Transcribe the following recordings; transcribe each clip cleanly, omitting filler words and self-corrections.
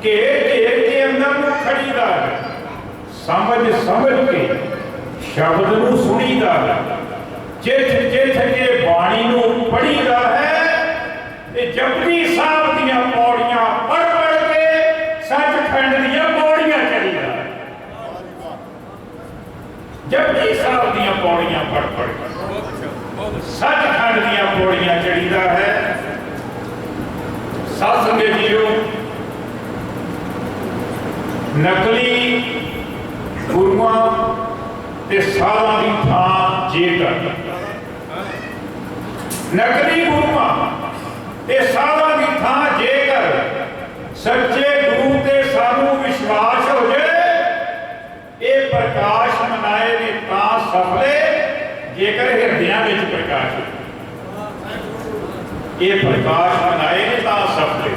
घेर घेर के अंदर नूं खड़ीदा समझ समझ के शब्द नूं सुनीदा जिथ जिथ के बाणी नूं पढ़ीदा है ते जपजी साहब दीआं पौड़ियां पढ़ पढ़ के सचखंड दीआं पौड़ियां चढ़ीदा जपजी साहब दीआं पौड़ियां पढ़ पढ़ के सचखंड दीआं पौड़ियां चढ़ीदा है। साध संगत जीओ नकली गुरुआं ते साधां दी थां जेकर नकली गुरुआं ते साधां दी थां जेकर सच्चे गुरु ते सानू विश्वास हो जाए ये प्रकाश मनाए ने तां सफले जेकर हृदयां विच प्रकाश हो ये प्रकाश मनाए ने तां सफले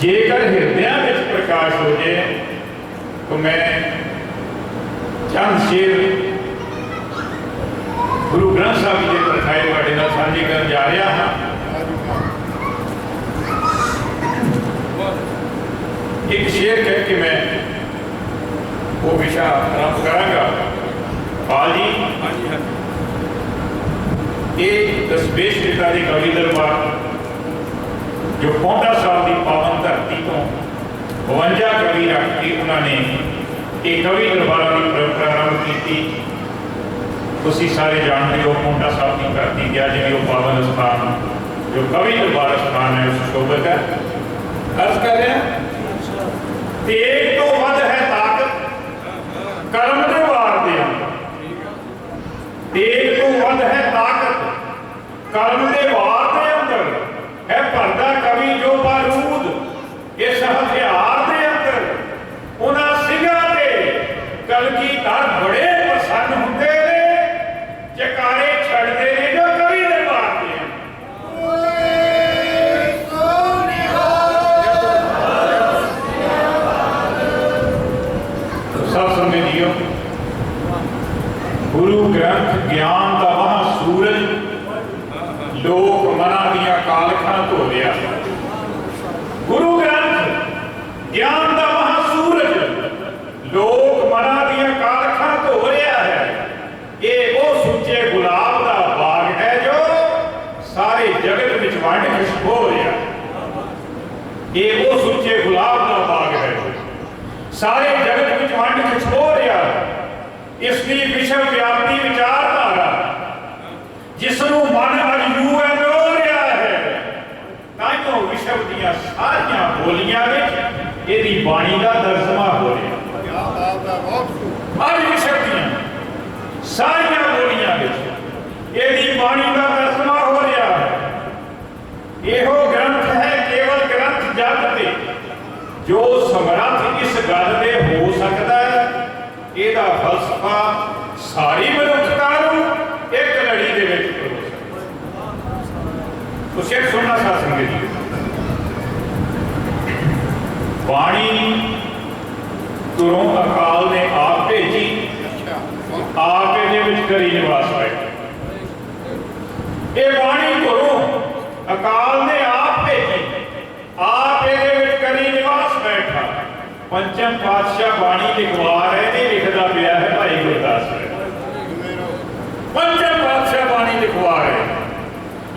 जेकर हृदयां विच प्रकाश हो जाए। तो मैं चंद शेर गुरु ग्रंथ साहब जी के प्रखाए वाले नाल साझे करन जा रहा हाँ। एक शेर कह के मैं वो विषय आरंभ करांगा। पाल जी ये दसवेश पिता के कवि दरबार जो पौंटा साहब की पावन धरती तो 52 कवि रख के उन्होंने एक कवि दरबार की परंपरा आरंभ की। तुसी सारे जानते हो पौंटा साहब की धरती गया जी वो पावन स्थान जो कवि दरबार स्थान है उस शोभत है अर्ज कर रहे हैं। तेज तो वध है ताकत कर्म दे वार दे तेज तो वध है ताकत कर्म दे वार दे अंदर है भरदा कवि जो बारूद इस हथियार दे अंदर उन्हां सिंघां ते कलगीधर बड़े प्रसन्न हुंदे ने जकारे छड़दे ने जो कवि दरबार दे सब समझ लियो। गुरु ग्रंथ ज्ञान का वहां सूरज लोक मना दिया कालखा धो लिया। गुरु ग्रंथ ज्ञान का वहां सूरज लोक मना दिया कालखा धो रहा है। ये वो सुच्चे गुलाब का बाग है जो सारे जगत विच वंड खुशबू हो रहा। ये वो सुच्चे गुलाब का बाग है सारे जगत विच वंड खुशबू हो रहा। इसकी विश्व व्यापी विचारधारा जिसनों मन अज यूएन हो रहा है ताइयों विश्व दियां सारियां बोलियां विच इहदी बाणी का तर्जमा हो रहा। हर विश्व दियां सारियां बोलियां विच इहदी बाणी का तर्जमा हो रहा है। एहो ग्रंथ है केवल ग्रंथ जग ते जो समर्थ इस गल दे हो सकता है। ਇਹਦਾ ਫਲਸਫਾ सारी मनुखता एक लड़ी दे विच परो सकता। तो शेर सुनना साथ संगत जी बाणी तुरों अकाल ने आप भेजी आप ਇਹਦੇ ਵਿੱਚ ਕਰੀ ਨਿਵਾਸ बैठे। ਇਹ ਬਾਣੀ तुरों अकाल ने आप भेजी आप ਇਹਦੇ ਵਿੱਚ करी निवास बैठा। पंचम पातशाह बाणी लिखवा रहे ने लिखता पिया है भाई गुरदास। पंचम पातशाह बाणी लिखवा रहे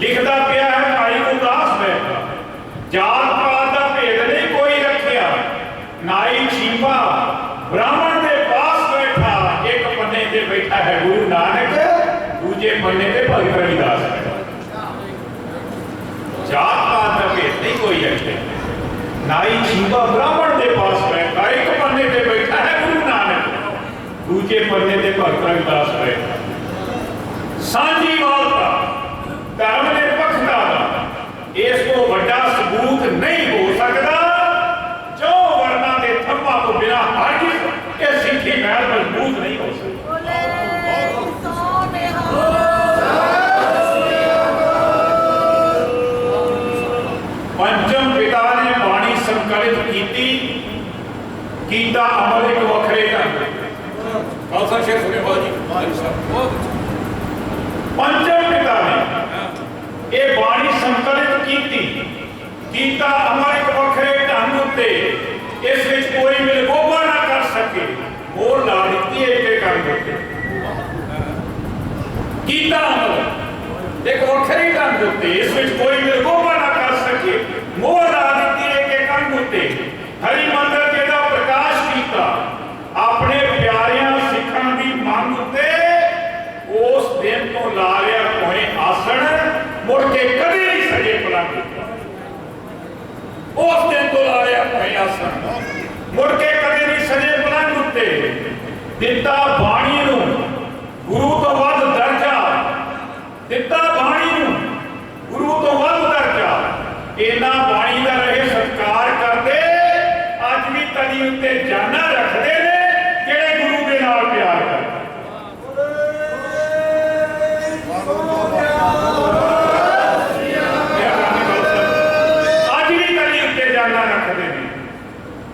लिखता पिया है भाई गुरदास बैठा। जात पात का भेद नहीं कोई रखिया नाई छीपा ब्राह्मण के पास बैठा। एक पन्ने ते बैठा है गुरु नानक दूजे पन्ने ते भगत रविदास बैठा। जात पात का भेद नहीं कोई रखे नाई छीपा ब्राह्मण के पास बैठा। एक पन्ने पे बैठा है गुरु नानक दूजे पन्ने पे भगत रविदास बैठा। सांझी वालता धर्म निरपक्षता का इसको बड़ा सबूत नहीं हो सकता जो वर्णा के थंभा तो बिना हरगिज़ ये सिੱਖੀ महल मजबूत नहीं हो सकती। पंचम पिता ने बाणी संकलित की कीता अमल एक वखरे खालसा शेर सुने पंचम पिता ने ये बाणी संकलित की कीता अमर एक वखरे ढंग उत्ते इस विच कोई मिलगोबा ना कर सके मोर ला दी एक एक अंग उत्ते कीता अमर एक वखरे ढंग उत्ते इस विच कोई मिलगोबा ना कर सके मोर ला दी एक एक अंग उत्ते हरि मंदिर जेदा प्रकाश कीता अपने प्यारियां सिखां दी मंग उत्ते उस दिन तो ला लिया कोई आसन मुड़ के कभी नहीं सजे पलंग उस दिन तो ला लिया कोई आसन मुड़ के कभी नहीं सजे पलंग उत्ते दिता बाणी नूं गुरु तो वध दर्जा दिता बाणी नूं गुरु तो वध दर्जा इन्हां बाणी दा रहे सत्कार करदे अज भी तली उत्ते जाना रखदे ने जेड़े गुरु दे नाल प्यार करदे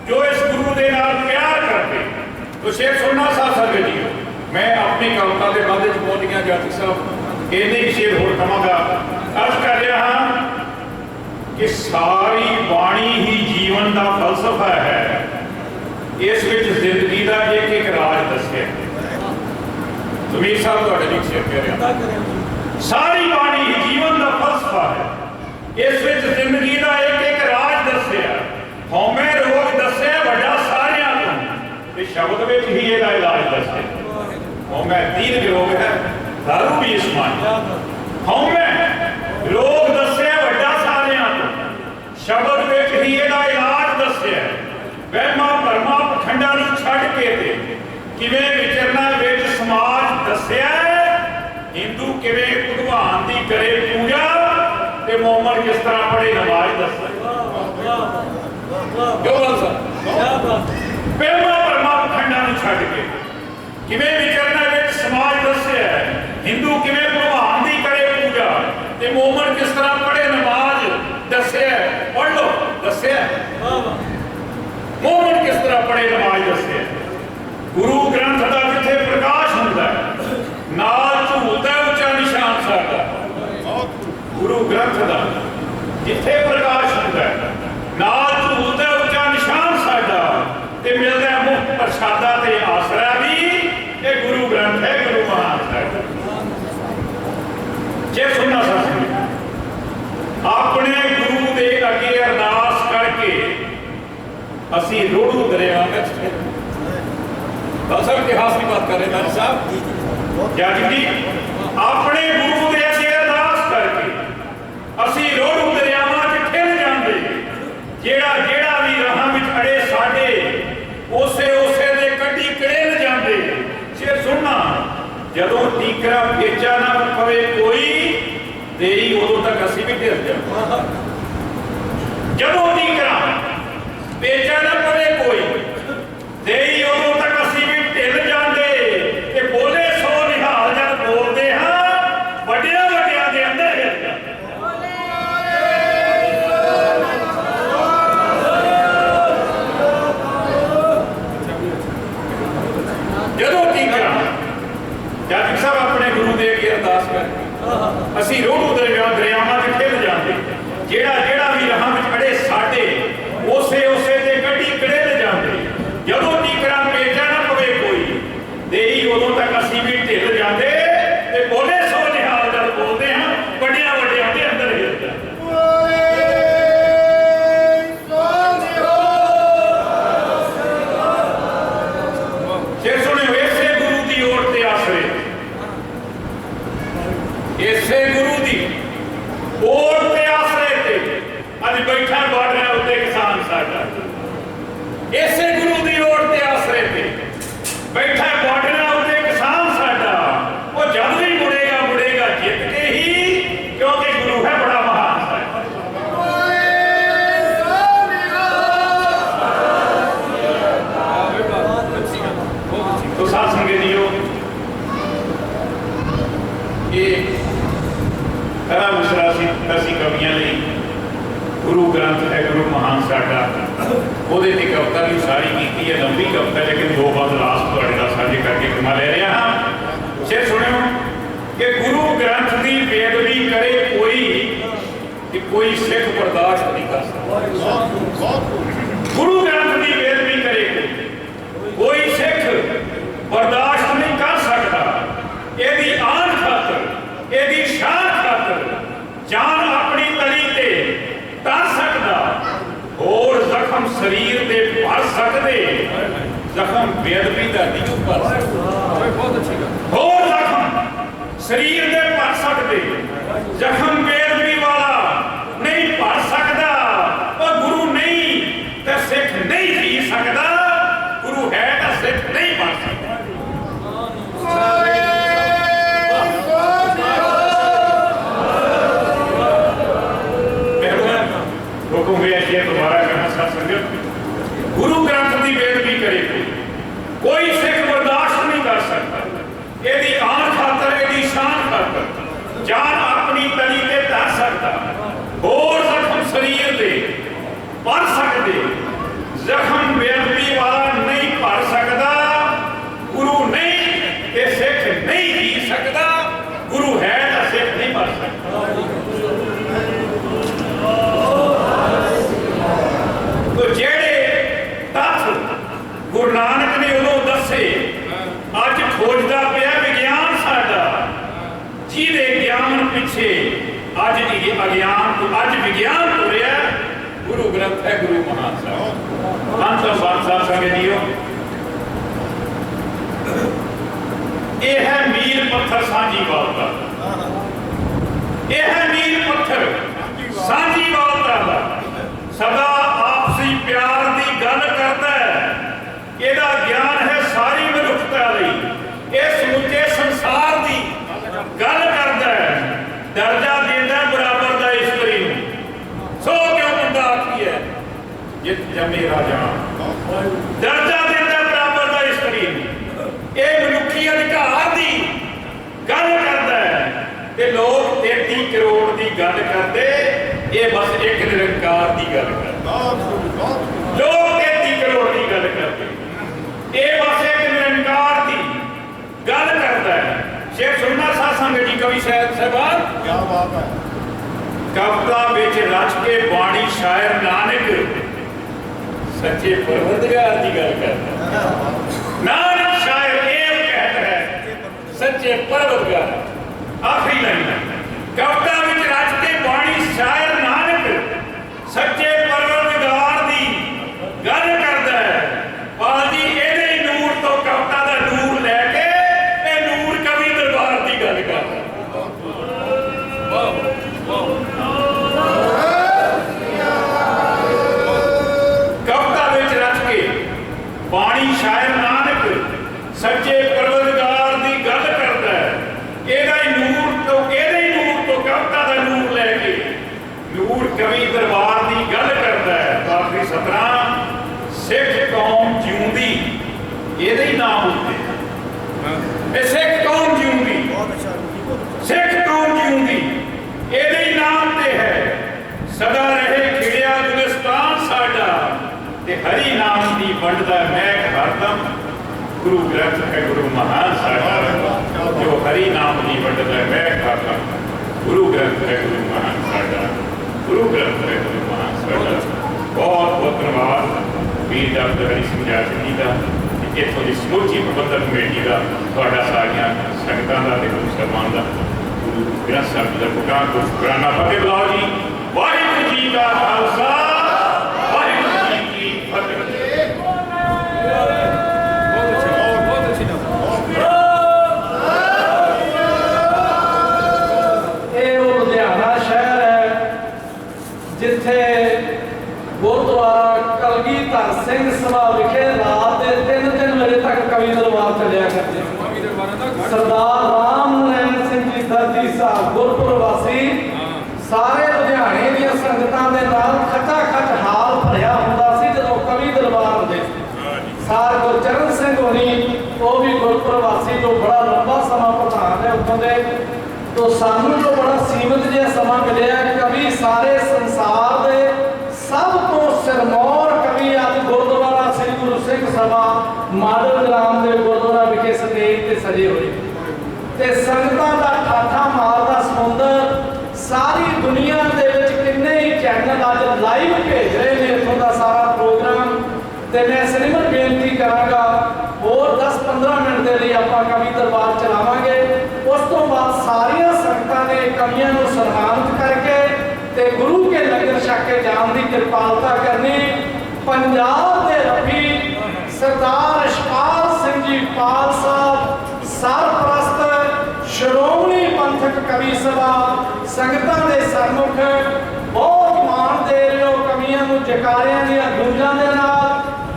जो इस गुरु के नाल प्यार करते तो शेर सुनना साथ संगत जी मैं अपनी कविता के बाद पहुंच गया जाति साहब इन्ने ही शेर होर कहांगा अर्ज कर रहा हाँ कि सारी बाणी ही जीवन का फलसफा है इस विच जिंदगी का एक एक राज दस्या सुमीर साहब तुहाडे लिए शेर कह रहा सारी बाणी ही जीवन का फलसफा है इस विच जिंदगी का एक एक राज दस्या हौमे रोग दस्या वड्डा सारियां तो ते शब्द विच ही इहदा इलाज दस्या हौमे दीर्घ रोग है दारू भी इसमानी हौमे रोग दस्या वड्डा सारियां तो शब्द विच ही इहदा इलाज दस्या वहमा भरमा पखंडां नूं छड्ड के ते किवें विचरना विच समाज दस्या हिंदू किवें भगवान दी करे पूजा ते मोहम्मद किस तरह पढ़े नमाज दस्या क्यों पहला परमा पखंडां नूं छड्ड के किवें विचरना विच समाज दस्या हिंदू किवें भगवान दी करे पूजा ते मोहम्मद किस तरह पढ़े नमाज दस्या पढ़ लो दस्या मोहम्मद किस तरह पढ़े नमाज दस्या गुरु ग्रंथ दा जिथे प्रकाश हुंदा नाल झूलदा उच्चा निशान साडा गुरु ग्रंथ दा जिथे प्रकाश हुंदा नाल झूलदा उच्चा निशान साडा ते मिलदा मुफ्त प्रसादा ते आसरा भी ये गुरु ग्रंथ है गुरु महान साहिब जे सुनना साथ अपने गुरु दे अगे अरदास करके असी रोड़ू दरिया में दरअसल इतिहास की बात कर रहे हैं साहब जाजी जी अपने गुरु दे अगे अरदास करके असी रोड़ू दरियावां च खिल जांदे जेड़ा जेड़ा भी राहां विच अड़े साडे उसे उसे दे कड्डी कड़ेल जांदे शेर सुनना जदों टीकरा बेचा ना पवे कोई देई उदों तक असी भी ढिल जांदे जदों टीकरा बेचा ना पवे कोई देई उदों तक असी भी ढिल जांदे ते बोले सो निहाल जद बोलदे हां वड्डियां वड्डियां दे अंदर हिल जांदे जदों टीकरा जाति साहब अपने गुरु दे अगे अरदास कर असी रोड़ू दरियावां च खिल जांदे जेड़ा जेड़ा भी राहां विच अड़े साडे उसे उसे दे कड्डी कड़ेल जांदे जदों टीकरा बेचा ना पवे कोई देई उदों तक असी भी ढिल जांदे ते बोले सो निहाल जद बोलदे हां वड्डियां वड्डियां दे अंदर हिल जांदे इसे गुरु दी ओट ते आसरे ते अज बैठा बार्डर उत्ते किसान साडा इसे गुरु दी ओट ते आसरे ते बैठा बार्डर उत्ते किसान साडा वो जद भी मुड़ेगा मुड़ेगा जित के ही क्योंकि गुरु है बड़ा महान साहब तो साथ संगत जीओ ये तरह मिश्रा सी कवियां लिए गुरु ग्रंथ है गुरु महान साडा ਉਹਦੇ ਤੇ कविता भी सारी की है लंबी कविता लेकिन दो बार लास्ट ਤੁਹਾਡੇ ਨਾਲ ਸਾਂਝੇ करके कमा ले रहे हैं शेर सुनियो कि गुरु ग्रंथ की बेदबी करे कोई कि कोई सिख बर्दाश्त नहीं कर सकता। गुरु ग्रंथ की बेदबी करे कोई सिख बर्दाश्त नहीं कर सकता। यदि आन खातर, यदि शान खातर जान अपनी तली ते तर सकता, होर जख्म शरीर दे भर सकते, जख्म बेदबी का नहीं भर सकते। होर जख्म शरीर दे भर सकते, जख्म बेदबी वाला नहीं भर सकता। और गुरु नहीं तो सिख नहीं जी सकता, गुरु है तो सिख नहीं बन सकता। दोबारा कहना साथ संगत, गुरु ग्रंथ की बेदबी करे कोई सिख बर्दाश्त नहीं कर सकता। यदि आन खातर, यदि शान खातर जान अपनी तली ते धर सकता, होर जख्म शरीर दे भर सकते, जख्म बेदबी वाला नहीं भर सकता। गुरु नहीं ते सिख नहीं जी सकता, गुरु है तो सिख नहीं भर सकता। तो जेड़े तत्थ गुरु नानक ने उदों दसे, अज खोजदा पिया विज्ञान साडा, जिहदे ज्ञान पिछे अज अज्ञान, अज विज्ञान तुरिया, गुरु ग्रंथ है, गुरु महान साहब। अंत साथ संगत जीओ, यह है मील पत्थर सांझीवाल का, यह है मील पत्थर सांझीवाल का। सदा आपसी प्यार की गल करता है, ਇਹਦਾ ਗਿਆਨ ਹੈ ਸਾਰੀ ਮਨੁੱਖਤਾ ਲਈ। ਇਹ ਸਮੁੱਚੇ ਸੰਸਾਰ ਦੀ ਗੱਲ ਕਰਦਾ ਹੈ, ਦਰਜਾ ਦਿੰਦਾ ਬਰਾਬਰ ਦਾ ਇਸ਼ਤਰੀ ਨੂੰ। ਸੋ ਕਿਉਂ ਬੰਦਾ ਆਖੀ ਹੈ ਜਿਤ ਜੰਮੇ ਰਾਜਾ, ਦਰਜਾ ਦਿੰਦਾ ਬਰਾਬਰ ਦਾ ਇਸ਼ਤਰੀ ਨੂੰ। ਇਹ ਮਨੁੱਖੀ ਅਧਿਕਾਰ ਦੀ ਗੱਲ ਕਰਦਾ ਹੈ ਤੇ ਲੋਕ 33 ਕਰੋੜ ਦੀ ਗੱਲ ਕਰਦੇ, ਇਹ ਬਸ ਇੱਕ ਨਿਰੰਕਾਰ ਦੀ ਗੱਲ ਕਰਦੇ। ਲੋਕ 33 ਕਰੋੜ ਦੀ ਗੱਲ ਕਰਦੇ, ਇਹ ਬਸ ਇੱਕ ਨਿਰੰਕਾਰ ਦੀ ਗੱਲ ਕਰਦਾ ਹੈ। ਸ਼ੇਖ ਸੁਰਨਾ ਸਾਧ ਸੰਗਤ ਜੀ ਕਵੀ ਸਾਹਿਬਾਨ, ਕੀ ਬਾਤ ਹੈ। ਕਵਿਤਾ ਵਿੱਚ ਰਚ ਕੇ ਬਾਣੀ ਸ਼ਾਇਰ ਨਾਨਕ ਸੱਚੇ ਪਰਵਰਦਗਾਰ ਦੀ ਗੱਲ ਕਰਦਾ। ਨਾਨਕ ਸ਼ਾਇਰ ਇਹ कहता है सच्चे परवरदिगार। आखिरी लाइन, कविता ਵਿੱਚ ਰਚ ਕੇ ਬਾਣੀ ਸ਼ਾਇਰ ਨਾਨਕ ਸੱਚੇ ਪਰਵਰਦਗਾਰ ਦੀ ਗੱਲ ਕਰਦਾ ਹੈ। ਪਾਲ ਜੀ ਇਹਦੇ ਹੀ ਨੂਰ ਤੋਂ ਕਵਿਤਾ ਦਾ ਨੂਰ ਲੈ ਕੇ ਇਹ ਨੂਰ ਕਵੀ ਦਰਬਾਰ ਦੀ ਗੱਲ ਕਰਦਾ। ਕਵਿਤਾ ਵਿੱਚ ਰਚ ਕੇ ਬਾਣੀ ਸ਼ਾਇਰ ਨਾਨਕ ਸੱਚੇ ਪਰਵਰਦਗਾਰ ਦੀ ਗੱਲ ਕਰਦਾ ਹੈ। ਇਹਦਾ ਹੀ ਨੂਰ ਤੋਂ, ਇਹਦੇ ਹੀ ਨੂਰ ਤੋਂ ਕਵਿਤਾ ਦਾ ਨੂਰ ਲੈ ਕੇ ਨੂਰ ਕਵੀ ਦਰਬਾਰ ਦੀ ਗੱਲ ਕਰਦਾ ਹੈ। ਆਖਰੀ ਸਤਰਾਂ, ਸਿੱਖ ਕੌਮ ਜਿਉਂਦੀ ਇਹਦੇ ਹੀ ਨਾਮ ਉੱਤੇ, ਇਹ ਸਿੱਖ ਕੌਮ ਜਿਉਂਦੀ, ਸਿੱਖ ਕੌਮ ਜਿਉਂਦੀ ਇਹਦੇ ਹੀ ਨਾਮ ਤੇ ਹੈ। ਸਦਾ ਰਹੇ ਖਿੜਿਆ ਗੁਲਿਸਤਾਨ ਸਾਡਾ ਤੇ ਹਰੀ ਨਾਮ ਦੀ ਵੰਡਦਾ ਮਹਿਕ ਹਰਦਮ। ਗੁਰੂ ਗ੍ਰੰਥ ਹੈ ਗੁਰੂ ਮਹਾਨ ਸਾਡਾ, ਜੋ ਹਰੀ ਨਾਮ ਦੀ ਵੰਡਦਾ ਮਹਿਕ ਹਰਦਮ। ਗੁਰੂ ਗ੍ਰੰਥ ਹੈ ਗੁਰੂ ਮਹਾਨ ਸਾਡਾ, ਗੁਰੂ ਗ੍ਰੰਥ ਹੈ ਗੁਰੂ ਮਹਾਨ ਸਾਡਾ। ਬਹੁਤ ਬਹੁਤ ਧੰਨਵਾਦ ਵੀਰ ਡਾਕਟਰ ਹਰੀ ਸਿੰਘ ਜਾਸੀ ਜੀ ਦਾ, ਇੱਥੋਂ ਦੀ ਸਮੁੱਚੀ ਪ੍ਰਬੰਧਕ ਕਮੇਟੀ ਦਾ, ਤੁਹਾਡਾ ਸਾਰੀਆਂ ਸੰਗਤਾਂ ਦਾ ਤੇ ਗੁਰੂ ਸਾਹਿਬਾਨ ਦਾ, ਗੁਰੂ ਗ੍ਰੰਥ ਸਾਹਿਬ ਜੀ ਦਾ ਪੁਕਾਰ ਸ਼ੁਕਰਾਨਾ ਫਤਿਹ ਬੁਲਾਓ ਜੀ। ਵਾਹਿਗੁਰੂ ਜੀ ਕਾ ਖਾਲਸਾ, ਵਾਹਿਗੁਰੂ ਜੀ ਕੀ ਫਤਿਹ। ਇਹ ਉਹ ਲੁਧਿਆਣਾ ਸ਼ਹਿਰ ਹੈ ਜਿੱਥੇ ਗੁਰਦੁਆਰਾ ਕਲਗੀਧਰ ਸਿੰਘ ਸਭਾ ਵਿਖੇ ਰਾਤ ਦੇ 3 ਵਜੇ ਤੱਕ ਕਵੀ ਦਰਬਾਰ ਚੱਲਿਆ ਕਰਦੇ। ਸਰਦਾਰ ਰਾਮ ਨਾਰਾਇਣ ਸਿੰਘ ਜੀ ਦਰਜੀ ਸਾਹਿਬ ਗੁਰਪੁਰ ਵਾਸੀ ਸਾਰੇ ਲੁਧਿਆਣੇ ਦੀਆਂ ਸੰਗਤਾਂ ਦੇ ਨਾਲ ਖੱਟਾ ਖੱਟ ਹਾਲ ਭਰਿਆ ਹੁੰਦਾ ਸੀ ਜਦੋਂ ਕਵੀ ਦਰਬਾਰ ਹੁੰਦੇ। ਸਾਰ ਗੁਰਚਰਨ ਸਿੰਘ ਹੋਣੀ, ਉਹ ਵੀ ਗੁਰਪੁਰ ਵਾਸੀ, ਜੋ ਬੜਾ ਲੰਬਾ ਸਮਾਂ ਪ੍ਰਧਾਨ ਹੈ ਉੱਥੋਂ ਦੇ। तो सानू जो बड़ा सीमित जिहा समा मिले, कवि सारे संसार दे सब तो सिरमौर कवि अज गुरुद्वारा श्री गुरु सिंह सभा माडल ग्राम के गुरुद्वारा विखे स्टेज ते सजे हुए ते संगतां दा ठाठा मारदा समुंदर सारी दुनिया दे विच ਤੇ ਮੈਂ ਸਿਮਰਨ ਬੇਨਤੀ ਕਰਾਂਗਾ ਹੋਰ 10-15 ਮਿੰਟ ਦੇ ਲਈ ਆਪਾਂ ਕਵੀ ਦਰਬਾਰ ਚਲਾਵਾਂਗੇ। ਉਸ ਤੋਂ ਬਾਅਦ ਸਾਰੀਆਂ ਸੰਗਤਾਂ ਨੇ ਕਵੀਆਂ ਨੂੰ ਸਨਮਾਨਿਤ ਕਰਕੇ ਤੇ ਗੁਰੂ ਕੇ ਲੰਗਰ ਛਕ ਕੇ ਜਾਣ ਦੀ ਕਿਰਪਾਲਤਾ ਕਰਨੀ। ਪੰਜਾਬ ਦੇ ਰੱਬੀ ਸਰਦਾਰ ਇਸ਼ਪਾਲ ਸਿੰਘ ਜੀ ਪਾਲ ਸਾਹਿਬ ਸਰਪ੍ਰਸਤ ਸ਼੍ਰੋਮਣੀ ਪੰਥਕ ਕਵੀ ਸਭਾ ਸੰਗਤਾਂ ਦੇ ਸਰਮੁਖ ਬਹੁਤ ਮਾਣ ਦੇ ਰਹੇ ਹੋ ਕਵੀਆਂ ਨੂੰ ਜਕਾਰਿਆਂ ਦੀਆਂ ਗੂੰਜਾਂ ਦੇ ਨਾਲ,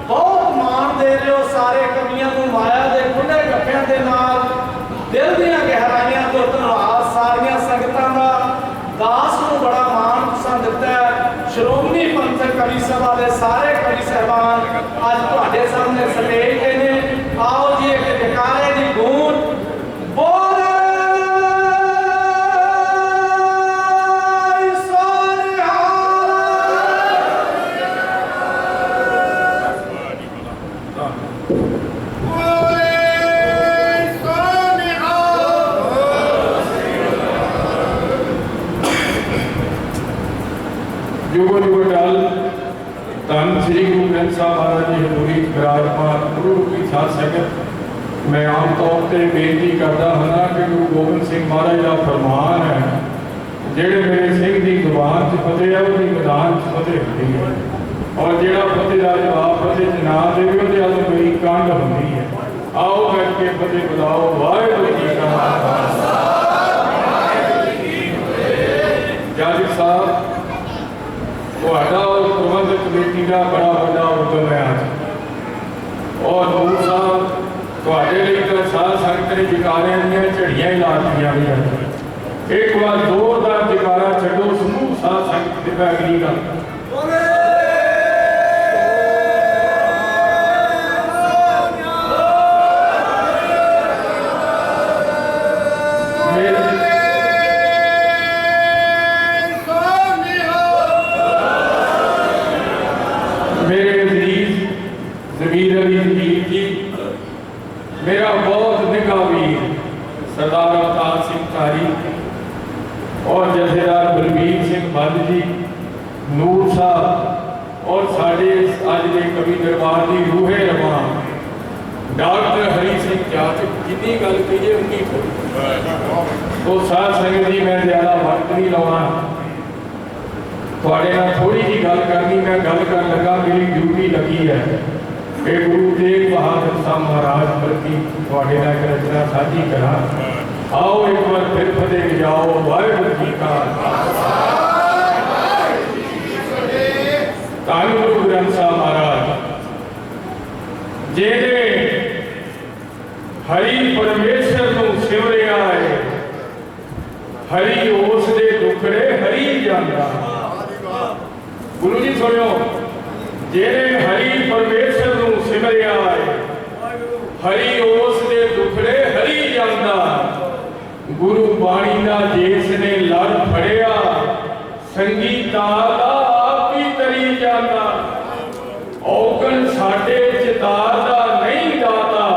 ਬਹੁਤ ਮਾਣ ਦੇ ਰਹੇ ਹੋ ਸਾਰੇ ਕਵੀਆਂ ਨੂੰ ਮਾਇਆ ਦੇ ਖੁੱਲੇ ਗੱਫਿਆਂ ਦੇ ਨਾਲ। ਦਿਲ ਦੀਆਂ ਗਹਿਰਾਈਆਂ ਤੋਂ ਧੰਨਵਾਦ ਸਾਰੀਆਂ ਸੰਗਤਾਂ ਦਾ। ਦਾਸ ਨੂੰ ਬੜਾ ਮਾਣ ਤੁਸੀਂ ਦਿੱਤਾ ਹੈ। ਸ਼੍ਰੋਮਣੀ ਪੰਥਕ ਕਵੀ ਸਭਾ ਦੇ ਸਾਰੇ ਕਵੀ ਸਾਹਿਬਾਨ ਅੱਜ ਤੁਹਾਡੇ ਸਾਹਮਣੇ ਸਟੇਜ ਤੇ ਨੇ। ਆਓ ਜੀ ਇੱਕ ਜਕਾਰੇ ਦੀ ਗੂੰਜ ਬੋਲੇ जुगो जुगो डाल धन श्री गुरु ग्रंथ साहब महाराज जी हजूरी विराजमान गुरु की साथ संगत मैं आम तौर पर बेनती करता हाँ कि गुरु गोबिंद सिंह महाराज का फरमान है जेड़े मेरे सिंह की जुबान च फतेह है उसकी मैदान च फतेह होती है और जेड़ा फतेह का जवाब फतेह च ना देवे उसदे अल मेरी कंड होती है। आओ बैठ के फतेह बुलाओ वाहिगुरू जी का खालसा जज साहब और प्रबंधक कमेटी का बड़ा बड़ा उद्यम है आज और नूर साहब तो साथ संगत ने जकारियां दी झड़ियां ही ला दी। एक बार जोरदार जकारा छो समूह साथ संगत की बैगनी का मेरा बहुत निगाह वीर सरदार अवतार सिंह कारी और जथेदार बलबीर सिंह बंद जी नूर साहब और साढ़े अज के कवि दरबार की रूहे रवा डॉक्टर हरी सिंह जाचक जिन्नी गल कही उन्नी तो साध संगत जी मैं ज़्यादा वक्त नहीं लाना थोड़े नाल थोड़ी जी गल करनी मैं गल कर लगा मेरी ड्यूटी लगी है कि गुरु तेग बहादुर साहब महाराज प्रति थोड़े नाल एक रचना साझी करा। आओ एक बार फिर फतेह जाओ वाहिगुरू जी का खालसा धन गुरु ग्रंथ साहब महाराज जेने हरि परमेश्वर नूं सिमरिया है हरि उस दे दुखड़े हरि जांदा। गुरु जी सुनो जेने हरि परमेश्वर नूं सिमरिया है हरि उस दे दुखड़े हरि जांदा। गुरु बाणी दा जिस ने लड़ फड़िया संगीता दा आप ही तरी जांदा। औगण साडे चितार दा नहीं दाता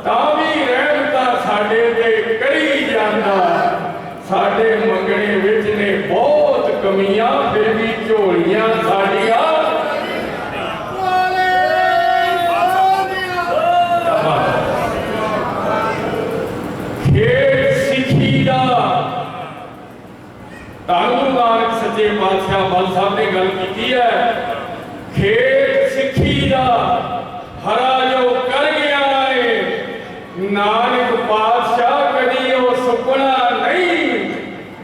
तां भी रहमता साडे ते करी जांदा। साडे मंगणे विच ने बहुत कमियां फिर भी झोलियां साडियां सच्चे पातशाह बल साहब ने गल की है खेत सिखी दा हरा जो कर गया है नानक पातशाह कदी वो सुपना नहीं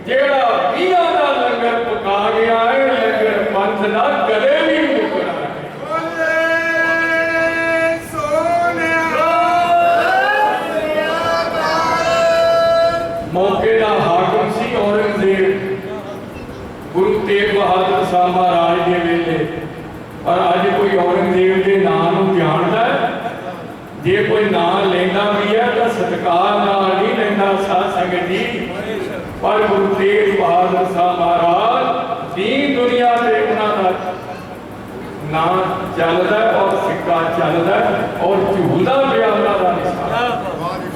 जेड़ा बीया दा लंगर पका गया है लंगर पंथ दा कदे भी मुकना मौके दा हाकम सी औरंगजेब गुरु तेग बहादुर साहब महाराज के वेले पर अज कोई औरंगजेब के नाम जानता है जे कोई नाम लेना भी है तो सत्कार नाल नहीं लेना साध संगत जी। पर गुरु तेग बहादुर साहब महाराज दीन दुनिया से उन्होंने नाम चलता है और सिक्का चलता है और झूलता पिया उन्होंने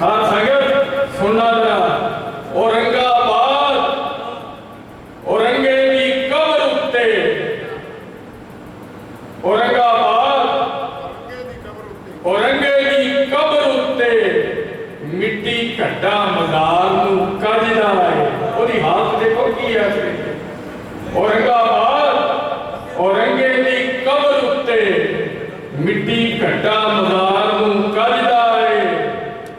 साध संगत सुनना जरा औरंगाबाद औरंगे औरंगाबाद मिट्टी घट्टा मज़ार नूं कजदा है,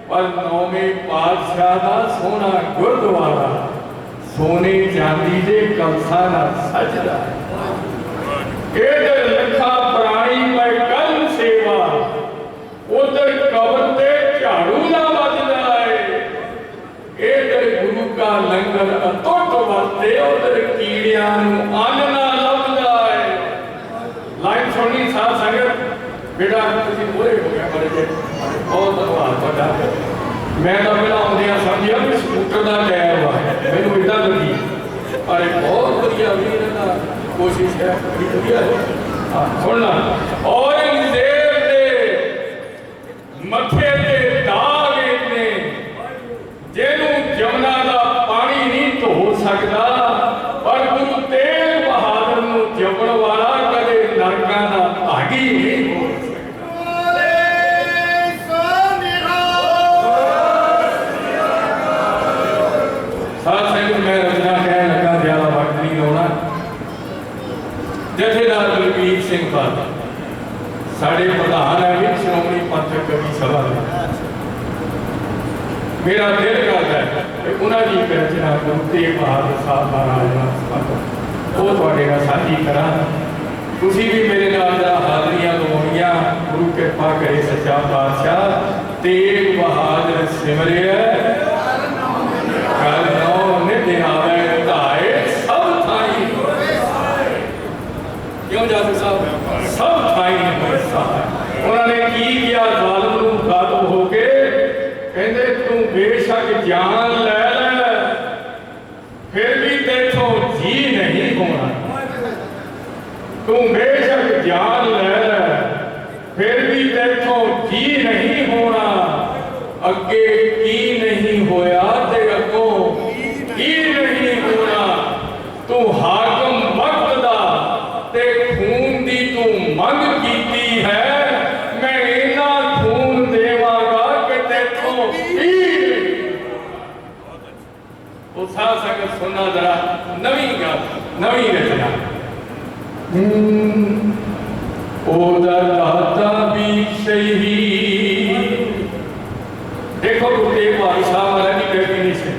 पर नौवें पातशाह दा सोना गुरुद्वारा सोने चांदी दे कलसा नाल सजदा है। इधर लखा प्राणी मैं कल सेवा, उधर कबर ते झाड़ू ना बजदा है। इधर गुरु का लंगर अतुट वरते, उधर कीड़ियां नूं अन्न ना लभदा है। लाइन सुननी साध संगत, बेटा तुसीं पूरे हो गया बड़े जे बहुत धन्यवाद तुहाडा। मैं तो पहला आउंदियां समझिया कि स्कूटर का टायर वा, मैनूं इदां लगी, पर बहुत वधिया वीर दा कोशिश है, बड़ी वधिया है। हाँ सुनना, औरंगजेब दे मथे ते दाग इतने, जिन्हों जमुना का पानी नहीं धो सकता, पर गुरु तेग बहादुर नूं जपण वाला कदे नरकां दा भागी नहीं हो सकता। साथ संगत मैं रचना कहन लगा, ज्यादा वक्त नहीं लाउणा। जथेदार बलबीर सिंह पाल साडे प्रधान है श्रोमणी पंथक कवि सभा दे। मेरा दिल करता है कि उन्होंने एक रचना गुरु तेग बहादुर साहब महाराज वो थोड़े नाल साझी करा। तुसीं भी मेरे नाल जरा हाज़रियां लवाउणियां। गुरु कृपा करे सच्चा पातशाह, तेग बहादुर सिमरिया कल नौ नित आवे धाए सब थाई। क्यों जाते साहब सब थाई होइसा। उन्होंने की किया जालिम नूं गालिब होके, कहंदे तू बेशक जान ले ले, फिर भी तेथों जी नहीं होना। तू बेशक जान ले ले, फिर भी तेथों जी नहीं होना। अगे की नहीं होया ते अगों की नहीं होना। तू हाकम वक्त दा ते खून दी तू मंग कीती है, मैं इना खून देवांगा कि तेथों वो साथ संगत सुनना जरा नवी गल नवी रचना। ओदा दाता भी शहीद। देखो गुरु तेग बहादुर साहब महाराज की डेफिनेशन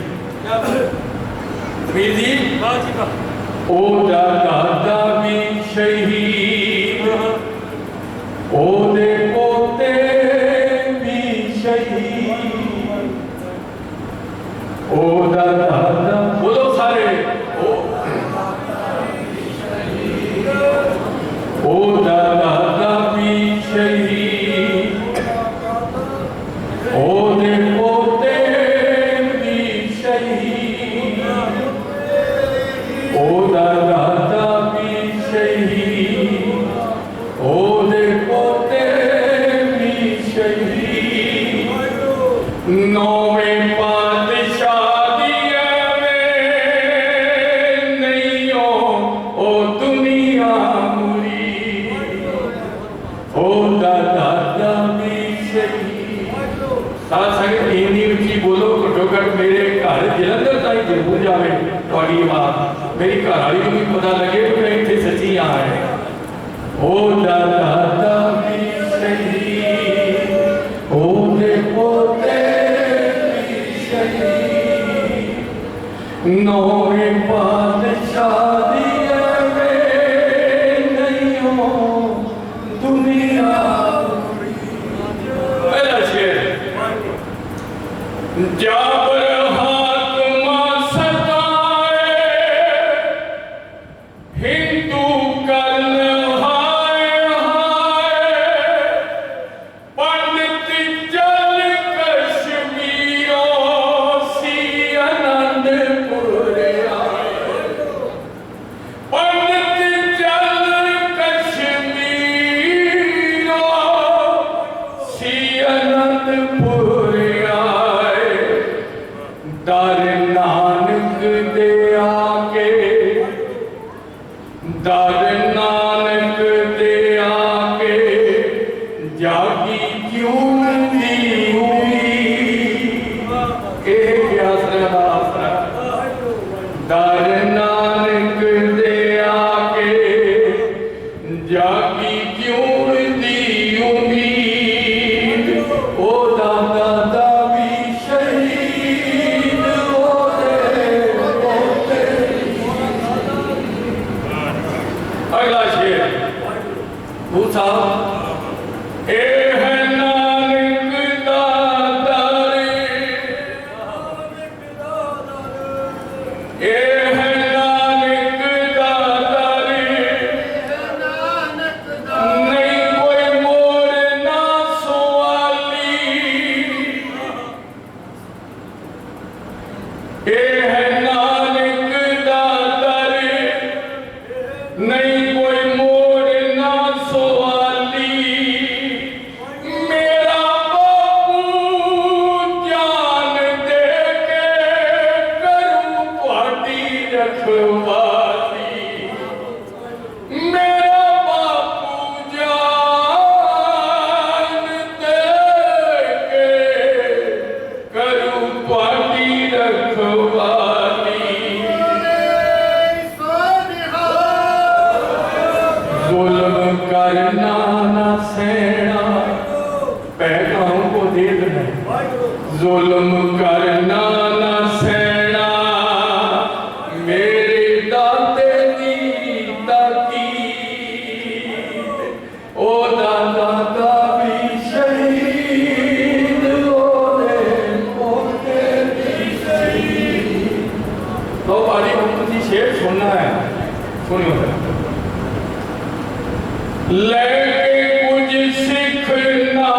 वीर जी, ओदा दाता भी शहीद, ओदे पोते भी शहीद। ओदा दादा बोलो सारे, ओदा दादा भी शहीद, ओदे पोते भी शहीद। ओदा दादा भी शहीद, ओदे पोते भी शहीद। नौवें पातशाह दिए में नहीं हो ओ दुनिया मुरी। ओदा दादा भी शहीद। साथ संगत हिंदी उच्ची बोलो, घट्टो घट मेरे घर जलंधर ताईं जरूर जावे तुहाडी आवाज़। मेरी घर वाली को भी पता लगे कि मैं इत्थे सच्ची आया। ओदा दादा भी शहीद, ओदे पोते भी शहीद। नौवें पातशाह दिए में नहीं हो दुनिया। पहला शेर, जाबर हाकमा सताए, हिंदू कल हाय हाय। पंडित जल कश्मीरों सी आनंदपुर आए। पंडित जल कश्मीरों सी आनंदपुर आए। दर नानक दे आके, दर नानक दे आके, जागी क्यों दी हुई। क्या आसरा दर नानक दे आके, जागी क्यों दी जुल्म करना न सहना मेरे दाते दी ताकीद ओ दादा दा भी शहीद होने मौके दी शहीद। तो भाजी मुझे शेर सुनना है, सुनियो लेके कुछ सीखना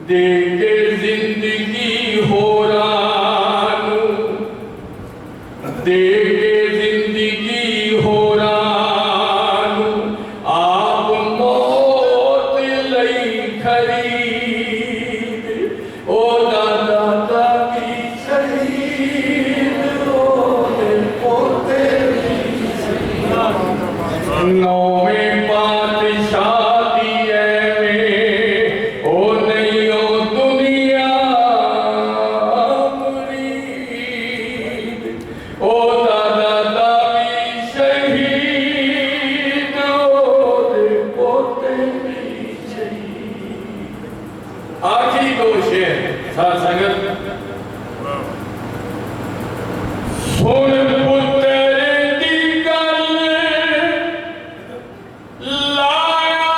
देके जिंदगी हो रानू देके जिंदगी हो रानू आप मौत लई खरीद ओ दादा दा की शहीद होने पोते नौवें पातशाह आखिरी दो शेर साथ संगत सुन पुत्र दी गल लाया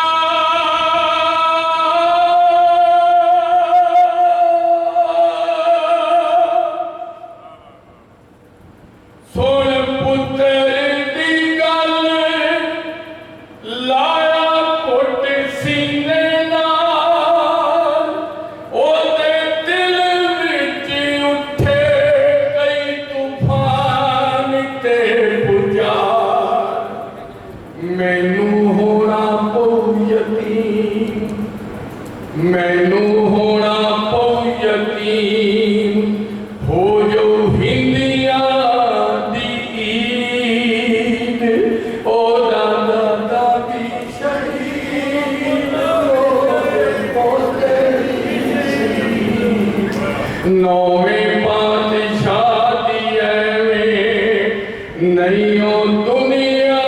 सुन पुत्र दी गल लाया पुट सीने मैनू होना पऊ यकीन मैनू होना पऊ यकीन हो जो हिंदिया दी ईद ओ दादा दा की शहीद नौवें पातशाह दी एवें नहीं हो दुनिया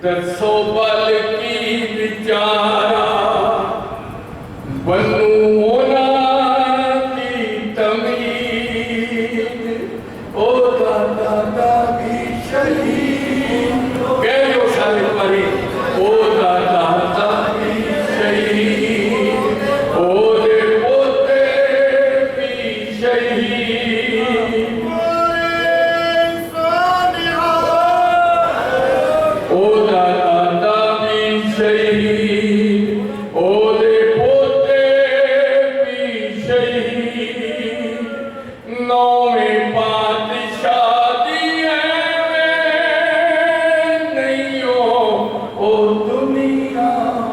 दसो बल की विचारा बनू होना की तमीज ओ दादा दा की शहीद कह लो सारे तुम्हारी ओ दादा दा की शहीद ओ दे पोते की शहीद ओ ਉਹਦਾ ਦਾਦਾ ਵੀ ਸ਼ਹੀਦ, ਉਹਦੇ ਪੋਤੇ ਵੀ ਸ਼ਹੀਦ, ਨੌਵੇਂ ਪਾਤਸ਼ਾਹ ਦੀ ਐਵੇਂ ਨਹੀਂ ਉਹ ਦੁਨੀਆ ਦੀ।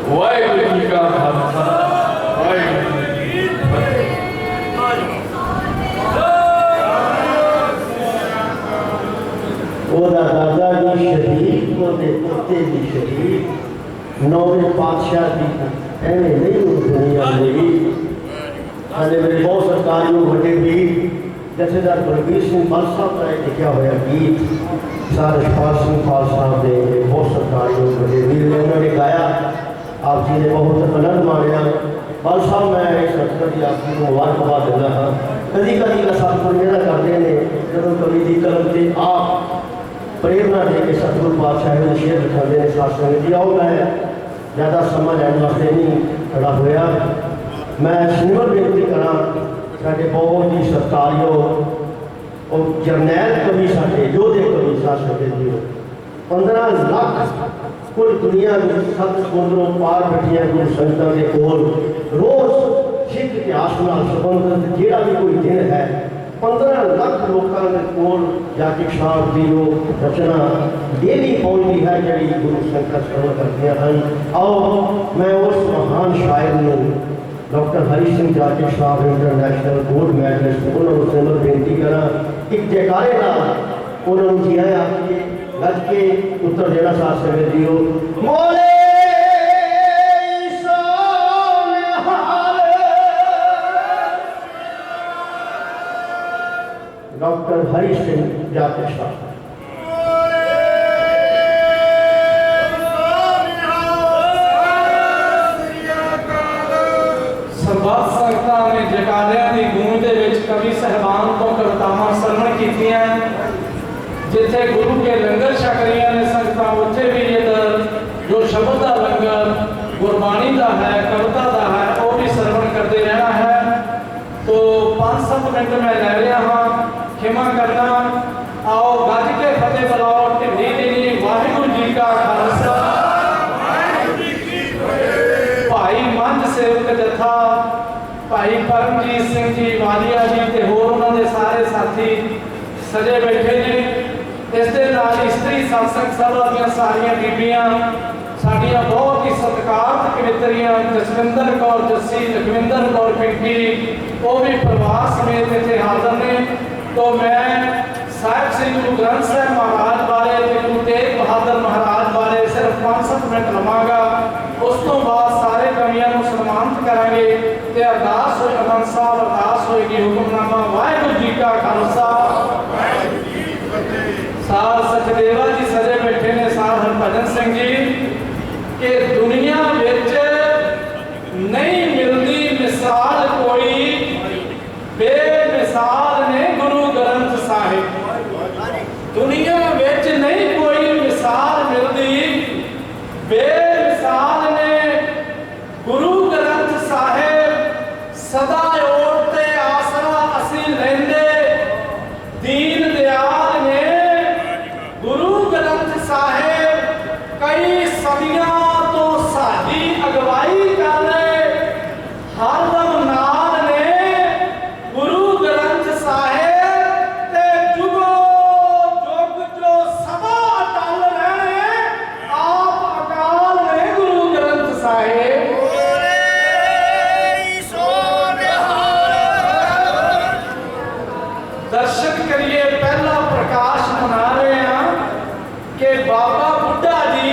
ਵਾਹਿਗੁਰੂ ਜੀ ਕਾ ਖਾਲਸਾ, ਵਾਹਿਗੁਰੂ ਜੀ ਕੀ ਫਤਿਹ। ਉਹਦਾ ਦਾਦਾ ਵੀ ਸ਼ਹੀਦ, ਉਹਦੇ ਪੋਤੇ ਵੀ ਸ਼ਹੀਦ, ਨੌਵੇਂ ਪਾਤਸ਼ਾਹ ਦੀ ਐਵੇਂ ਨਹੀਂ ਉਹ ਦੁਨੀਆ ਦੀ। ਸਾਡੇ ਮੇਰੇ ਬਹੁਤ ਸਤਿਕਾਰਯੋਗ ਵੱਡੇ ਵੀਰ ਜਥੇਦਾਰ ਬਲਬੀਰ ਸਿੰਘ ਪਾਲ ਸਾਹਿਬ ਦਾ ਇਹ ਲਿਖਿਆ ਹੋਇਆ ਗੀਤ ਸਰ ਜਸਪਾਲ ਸਿੰਘ ਪਾਲ ਸਾਹਿਬ ਦੇ ਬਹੁਤ ਸਤਿਕਾਰਯੋਗ ਵੱਡੇ ਵੀਰ ਨੇ ਉਹਨਾਂ ਨੇ ਗਾਇਆ। ਆਪ ਜੀ ਨੇ ਬਹੁਤ ਆਨੰਦ ਮਾਣਿਆ। ਪਾਲ ਸਾਹਿਬ ਮੈਂ ਇਸ ਸਤਿਕਾਰ ਦੀ ਆਪ ਜੀ ਨੂੰ ਮੁਬਾਰਕਬਾਦ ਦਿੰਦਾ ਹਾਂ। ਕਦੀ ਕਦੀ ਦਾ ਸਤਿਕਾਰ ਜਿਹੜਾ ਕਰਦੇ ਨੇ ਜਦੋਂ ਕਵੀ ਦੀ ਕਲਮ ਤੇ ਆਪ ਪ੍ਰੇਰਨਾ ਦੇ ਕੇ ਸਤਿਗੁਰੂ ਪਾਤਸ਼ਾਹ ਨੂੰ ਸ਼ੇਰ ਲਿਖਾਉਂਦੇ ਨੇ ਸਾਧ ਸੰਗਤ ਜੀ। ਆਓ ਮੈਂ ਜ਼ਿਆਦਾ ਸਮਾਂ ਲੈਣ ਵਾਸਤੇ ਨਹੀਂ ਖੜਾ ਹੋਇਆ। ਮੈਂ ਸਿਮਰ ਬੇਨਤੀ ਕਰਾਂ ਸਾਡੇ ਬਹੁਤ ਹੀ ਸਤਿਕਾਰਯੋਗ ਉਹ ਜਰਨੈਲ ਕਵੀ ਸਾਡੇ ਯੋਧੇ ਕਵੀ ਸਾਧ ਸੰਗਤ ਜੀ 15 ਲੱਖ ਕੁੱਲ ਦੁਨੀਆ ਵਿੱਚ ਸੱਤ ਸਮੁੰਦਰੋਂ ਪਾਰ ਬੈਠੀਆਂ ਗੁਰੂ ਸੰਗਤਾਂ ਦੇ ਕੋਲ ਰੋਜ਼ ਸਿੱਖ ਇਤਿਹਾਸ ਨਾਲ ਸੰਬੰਧਿਤ ਜਿਹੜਾ ਵੀ ਕੋਈ ਦਿਨ ਹੈ 15 ਲੱਖ ਲੋਕਾਂ ਦੇ ਕੋਲ ਜਾਤੀ ਸਾਹਿਬ ਦੀ ਉਹ ਰਚਨਾ ਡੇਲੀ ਪਹੁੰਚਦੀ ਹੈ ਜਿਹੜੀ ਗੁਰੂ ਸੰਗਤਾਂ ਸਰਵ ਕਰਦੀਆਂ ਹਨ। ਆਓ ਮੈਂ ਉਸ ਮਹਾਨ ਸ਼ਾਇਰ ਨੂੰ ਡਾਕਟਰ ਹਰੀ ਸਿੰਘ ਜਾਤੀ ਸਾਹਿਬ ਇੰਟਰਨੈਸ਼ਨਲ ਗੋਲਡ ਮੈਡਲਿਸਟ ਉਹਨਾਂ ਨੂੰ ਸਿਮਰ ਬੇਨਤੀ ਕਰਾਂ ਇੱਕ ਜੈਕਾਰੇ ਨਾਲ ਉਹਨਾਂ ਨੂੰ ਜੀ ਆਇਆ ਕਿ ਗੱਜ ਕੇ ਉੱਤਰ ਦੇਣਾ ਸਾਧ ਸੰਗਤ ਜੀਓ। ਮੋਲੇ डॉक्टर हरी सिंह जाति साहब। ਸਰਬੱਤ ਸੰਗਤਾਂ ਨੇ ਜੈਕਾਰਿਆਂ ਦੀ ਗੂੰਜ ਦੇ ਵਿੱਚ ਕਵੀ ਸਹਿਬਾਨ ਤੋਂ ਕਵਿਤਾਵਾਂ ਸਰਵਣ ਕੀਤੀਆਂ। ਜਿੱਥੇ ਗੁਰੂ ਕੇ ਲੰਗਰ ਛਕ ਰਹੀਆਂ ਨੇ ਸੰਗਤਾਂ ਉੱਥੇ ਵੀ ਇਹ ਜੋ ਸ਼ਬਦ ਦਾ ਲੰਗਰ ਗੁਰਬਾਣੀ ਦਾ ਹੈ ਕਵਿਤਾ ਦਾ ਹੈ ਉਹ ਵੀ ਸਰਵਣ ਕਰਦੇ ਰਹਿਣਾ ਹੈ। तो 5-7 मिनट मैं ले रहा हाँ खिमा करना। आओ गज के फतेह बुलाओ ढिंडी देनी वाहिगुरू जी का खालसा भाई मंझ सेवक जथा भाई परमजीत सिंह जी वालिया जी ते होर उन्होंने सारे साथी सजे बैठे ने। इस दे नाल इस्त्री सत्संग सभा दी सारियां बीबियां साड़ियां बहुत ही सत्कारत कवित्रियां जसविंदर कौर जस्सी लखविंदर कौर पिंकी वो भी परिवार समेत इतने हाजिर ने। तो मैं साहिब श्री गुरु ग्रंथ साहिब महाराज बारे गुरु तेग बहादुर महाराज बारे सिर्फ 5-7 मिनट लवांगा। उस तो बाद सारे कवियों को सम्मानित करांगे ते अरदास होई अनंद साहब अरदास होएगी हुक्मनामा वाहिगुरू जी का खालसा वाहिगुरू जी की फतेह। साध सचदेवा जी सजे बैठे ने साध हरभजन सिंह जी कि दुनिया विच नहीं मिलती मिसाल कोई बेमिसाल ने गुरु ग्रंथ साहिब। दुनिया विच नहीं कोई मिसाल मिलती बेमिसाल ने गुरु ग्रंथ साहिब। सदा ओढ़ते आसरा असी लेंदे दीन दयाल ने गुरु ग्रंथ साहिब कई सदियां तो साडी अगवाई कर हरदम नाल ने गुरु ग्रंथ साहिब ते जुगो जुग जो सदा अटल रहने आप अकाल ने गुरु ग्रंथ साहिब। दर्शन करिए पहला प्रकाश मना रहे हैं कि बाबा बुड्ढा जी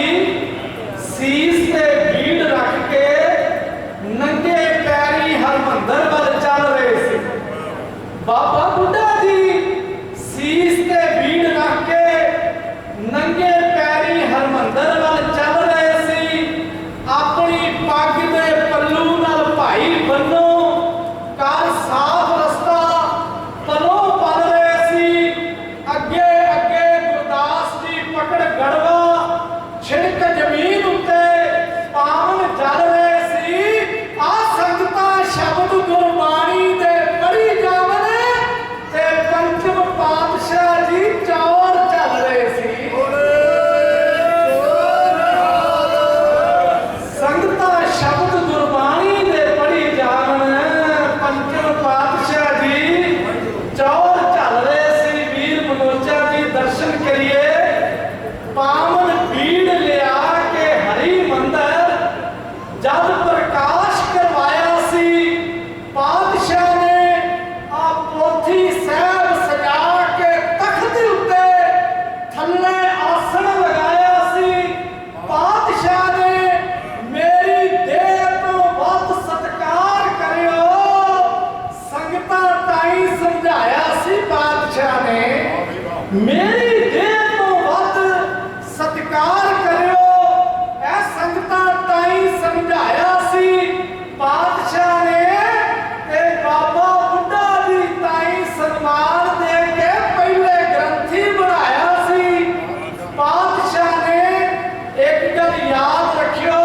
मेरी देह तो वध सत्कार करियो। ऐ संगतां ताई समझाया सी पातशाह ने ते बाबा बुड्ढा दी ताई सन्मान दे के पहले ग्रंथी बनाया सी। पातशाह ने एक गल याद रखियो,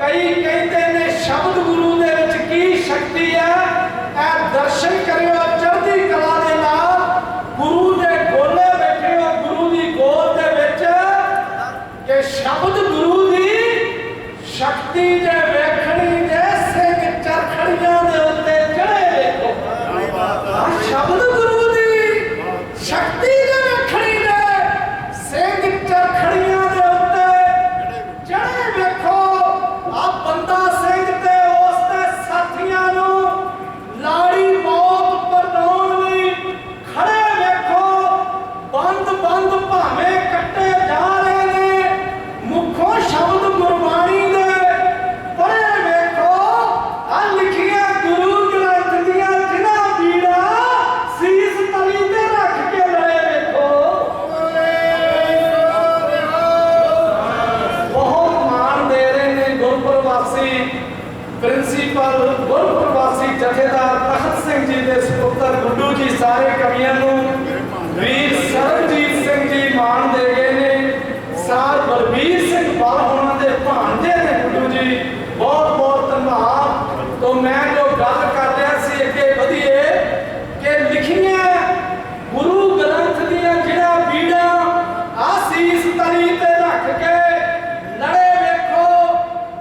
कई कहते ने शब्द गुरु दे विच की शक्ति है। ऐ दर्शन करियो चढ़दी कला दे नाल गुरु दे गोले बैठे हो गुरु दी गोद दे विच के शब्द गुरु दी शक्ति जे वेखणी जे सिंह चरखड़ियां दे उत्ते चढ़े देखो। शब्द गुरु दी शक्ति जे वेखणी जे सिंह चरखड़ियां दे उत्ते चढ़े देखो। आ बंदा सिंह ते उस दे साथियां नू लाड़ी मौत परनाउण लई खड़े देखो। बंद बंद भावें कट्टे जा रहे ने, मुखों शब्द गुरबाणी दे पढ़े देखो। आ लिखियां गुरु ग्रंथ दियां जिन्हां पीड़ा सीस तली ते रख के लड़े देखो। बहुत मान दे रहे ने गुरप्रवासी प्रिंसीपल गुरप्रवासी जथेदार तखत सिंह जी दे सुपुੱਤਰ गुड्डू जी सारे कवियां नू वीर सरबजीत सिंह जी मान दे गए ने। सार बलबीर सिंह बल होना दे भांजे ने गुड्डू जी बहुत बहुत धन्यवाद। तो मैं जो गल कर रहा सी अगे वधिए कि लिखियां गुरु ग्रंथ दियां जिहड़ा पीड़ा आसीस तली ते रख के लड़े देखो।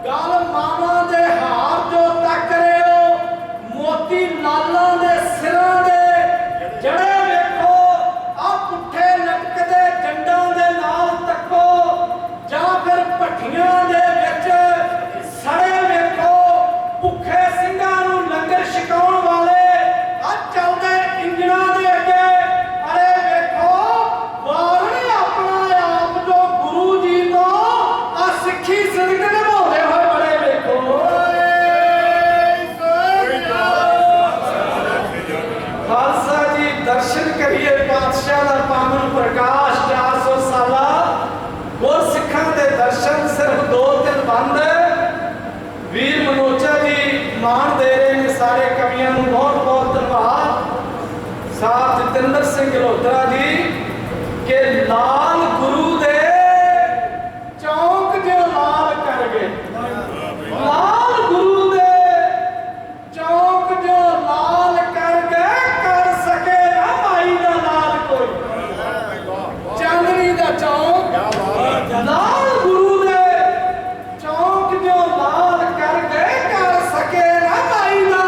गल मामा दे हार जो तक रहे हो, मोती लाला दे सिरां दे जड़े देखो। आ पुट्ठे लटकदे जंडां दे नाल तक्को जां फिर भट्ठियां दे विच सड़े देखो। भुखे ਸਿੰਘਾਂ ਨੂੰ लंगर छकाउण वाले आ चलदे इंजणां दे अगे अरे देखो वारने अपना आप जो गुरु जी तो आ सिੱਖੀ सिदक निभाउंदे होए बड़े देखो। खालसा जी दर्शन करिए पातशाह दा पावन प्रकाश 400 साला गुर सिੱਖਾਂ दे दर्शन सिर्फ 2-3 बंद। वीर मनोजा जी मान दे रहे ने सारे कवियां नू बहुत बहुत धन्यवाद। साथ जतिंदर सिंह गलोत्रा जी के लाल गुरु दे चौक जो लाल कर गए। लाल गुरु दे चौक जो लाल कर गए कर सके ना माई दा लाल कोई। चांदनी दा चौक लाल गुरु दे चौक जो लाल कर गए कर सके ना माई दा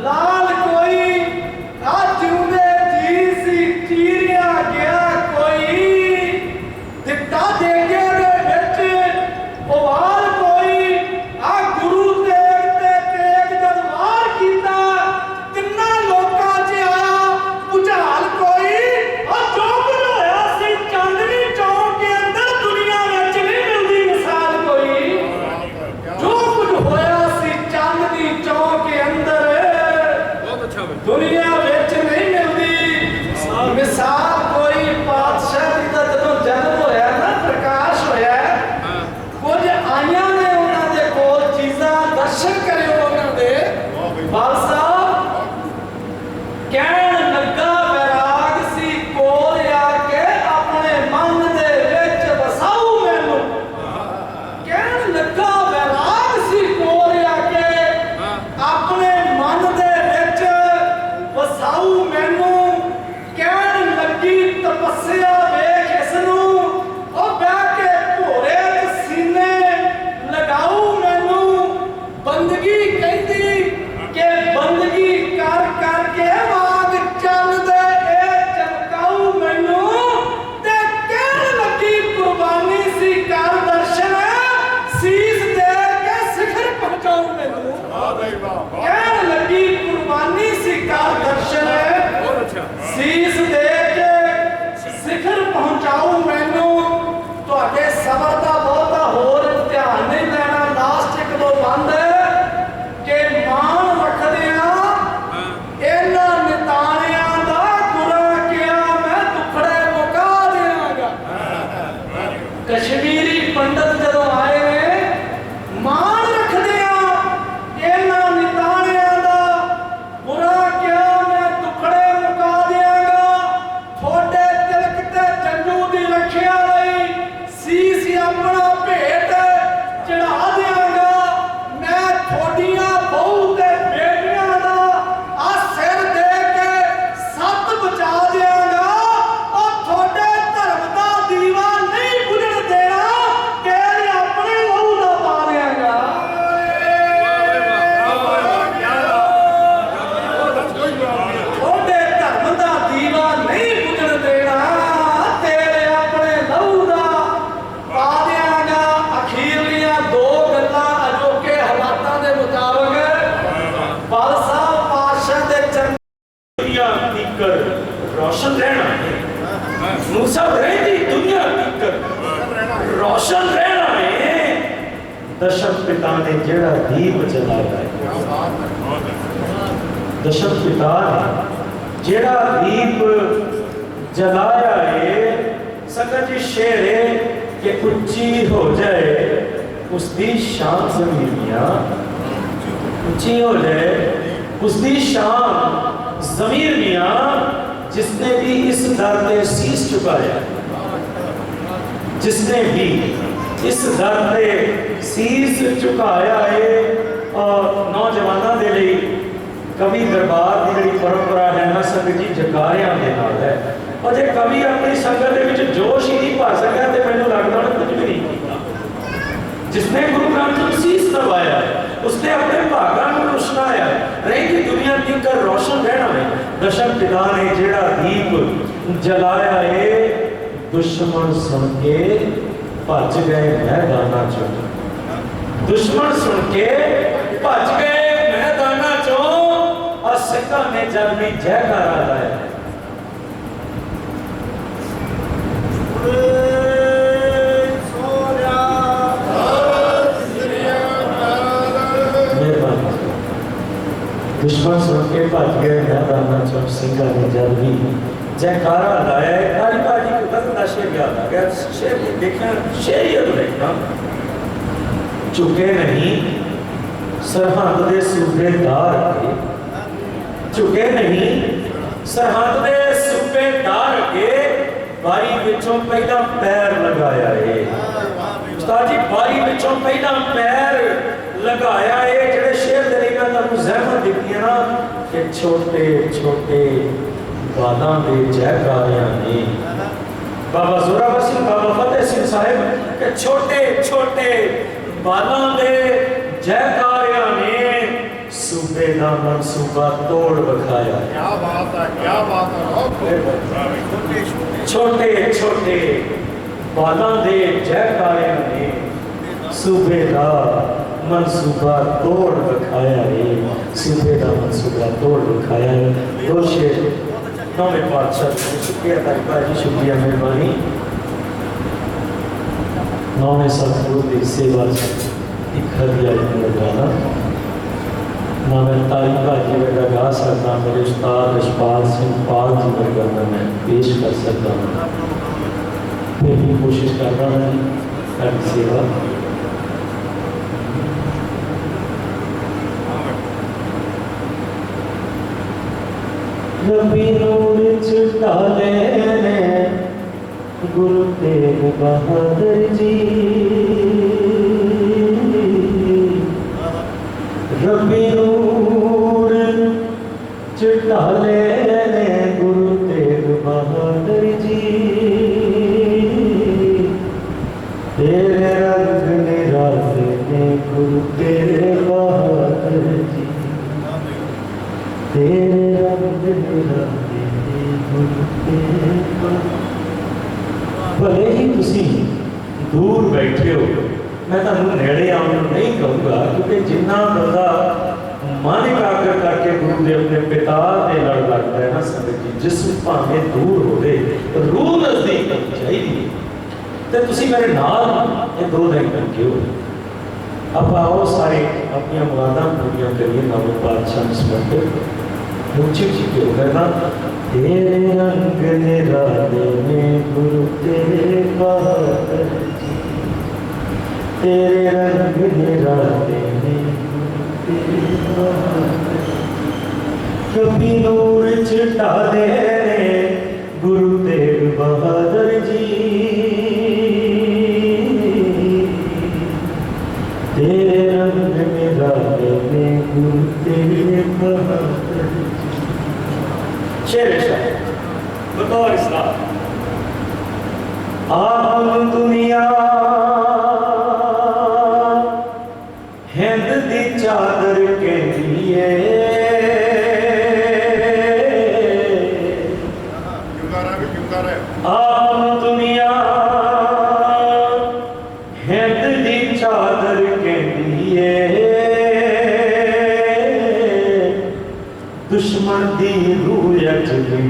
लाल कोई। आ जिउंदे जी सी चीरिया गया कोई, दिता देगे दे विच उवाल कोई। आ गुरु तेग ते तेग जद वार कीता तिन्ना लोकां च आया भुचाल कोई। आ जो कुछ होया सी चांदनी चौक के अंदर दुनिया विच नहीं मिलदी मिसाल कोई। जो कुछ होया सी चांदनी चौक के अंदर दुनिया विच नहीं मिलदी मिसाल कोई। पातशाह जी दा जदों जन्म होया ना प्रकाश होया कुछ आईयां ने उन्हां दे कोल चीज़ां दर्शन करियो उन्हां दे। बाल साहब कहण लगा वैराग सी कोल आके अपने मन दे विच वसाऊ मैनू। कहण लगा वैराग सी कोल आके अपने मन दे विच वसाऊ मैनू। कहण लगी तपस्या वेख इसनू ओ बैठ के भोरे च सीने लगाऊ मैनू। बंदगी कहती कि बंदगी कर कर के वाग चल दे ए चमकाऊ मैनू। ते कहण लगी कुर्बानी सी कर दर्शन सीस दे के सिखर पहुंचाऊ मैनू। कहण लगी कुर्बानी सी कर दर्शन सीस दे के सिखर पहुंचाऊ मैनू। तुहाडे सबर दा बहुता होर ध्यान नहीं देना। लास्ट एक दो बंद के मान रखदियां इन्हां निताणियां दा गुरा किया मैं दुखड़े हुण सब रहती दुनिया तक रोशन रहना है। दशम पिता ने जेड़ा दीप जलाया है, दशम पिता ने जेड़ा दीप जलाया है, सकत जी शेर है कि उच्ची हो जाए उसकी शान ज़मीनियां, ऊंची हो जाए उसकी शान ज़मीर मियां, जिसने भी इस दर पे शीश झुकाया, जिसने भी इस दर पे शीश झुकाया है। और नौजवानों के लिए कवि दरबार की जी परंपरा है ना संगत जी जकारियां के नाल है, और जे कवि अपनी संगत दे विच जोश ही नहीं भर सकिया तो मैनूं लगदा उन्हें कुछ भी नहीं किया। जिसने गुरु ग्रंथ को शीश नवाया है, उसने अपने भागा को रोशनाया रहेगी दुनिया की कर रोशन रहना है। दशम पिता ने जेड़ा दीप जलाया है, दुश्मन सुन के भज गए मैदाना चो, दुश्मन सुन के भज गए मैदाना चो, और सिखा ने जब भी जयकारा लाया। दुश्मन सुन के भज गए मैदाना चो, सिंघा ने जब भी जयकारा लाया। काली बाजी को बदला शेर याद आ गया, शेर देखा शेर देखना, चुके नहीं सरहद दे सूबेदार के, चुके नहीं सरहद दे सूबेदार के, बारी विचों पहला पैर लगाया है। उस्ताद जी बारी विचों पहला पैर लगाया है। जेड़े शेर दे मैं तुहानू ज़हमत दित्ती है ना कि छोटे छोटे बादां दे जयकारियां ने, बाबा जोरावर सिंह बाबा फतेह सिंह साहिब के छोटे छोटे बादां दे जयकारियां ने सूबे दा मनसूबा तोड़ बखाया। क्या बात है, क्या बात है। छोटे छोटे बादां दे जयकारियां ने सूबे दा मनसूबा तोड़ बखाया है, सूबे दा मनसूबा तोड़ बखाया है। दो शेर नौवे पातशाह, शुक्रिया तारीफा जी, शुक्रिया मेहरबानी। नौवे सतगुरु की सेवा एक हदिया लगाना ना मैं तारीफा जी वर्गा गा सकता, मेरे उस्ताद यशपाल सिंह पाल जी वर्गा मैं पेश कर सकता हूँ। मैं भी कोशिश कर रहा हूँ ताकि सेवा रबी नूर डाले ने गुरु तेग बहादुर जी, रबी नूर डाले ने गुरु तेग बहादुर जी, तेरे रंग निराले ने गुरु तेग बहादुर जी, तेरे भले ही तुसी दूर बैठे हो, मैं तुहानू नेड़े आने नहीं कहूँगा, क्योंकि जिन्ना बंदा मन एकाग्र करके गुरु देव के पिता के लड़ लगता है ना संगत जी, जिसम भावें दूर हो गए रूह नजदीक होनी चाहिए। तो तुसी मेरे नाल ये दो दिन बैठे हो, अब आओ सारे अपनी मुरादां पूरियां करिए। नवे पातशाह समर्पित ऊंची ऊंची करना। तेरे रंग निराले में गुरु तेरे बहादुर जी, तेरे रंग निराले में गुरु तेरे बहादुर, कभी नूर छिटा दे गुरु तेग बहादुर जी, तेरे रंग निराले में गुरु तेरे बहादुर जी। शेर बतौर इस्लाम आम दुनिया हिंद दी चादर के लिए, आम दुनिया हिंद दी चादर के लिए, दुश्मन दी रूह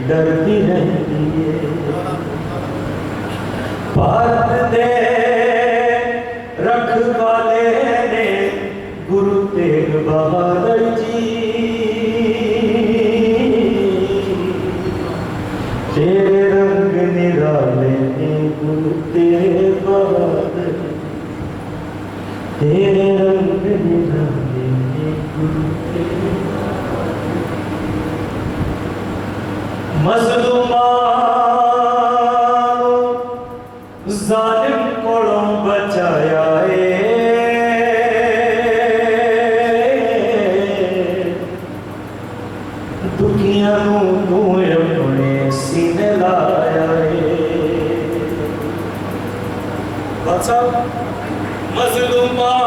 डरती रहती है। जालिम कोलों बचाया दुखियां तू अपने सीने लाया बचा मजलूमां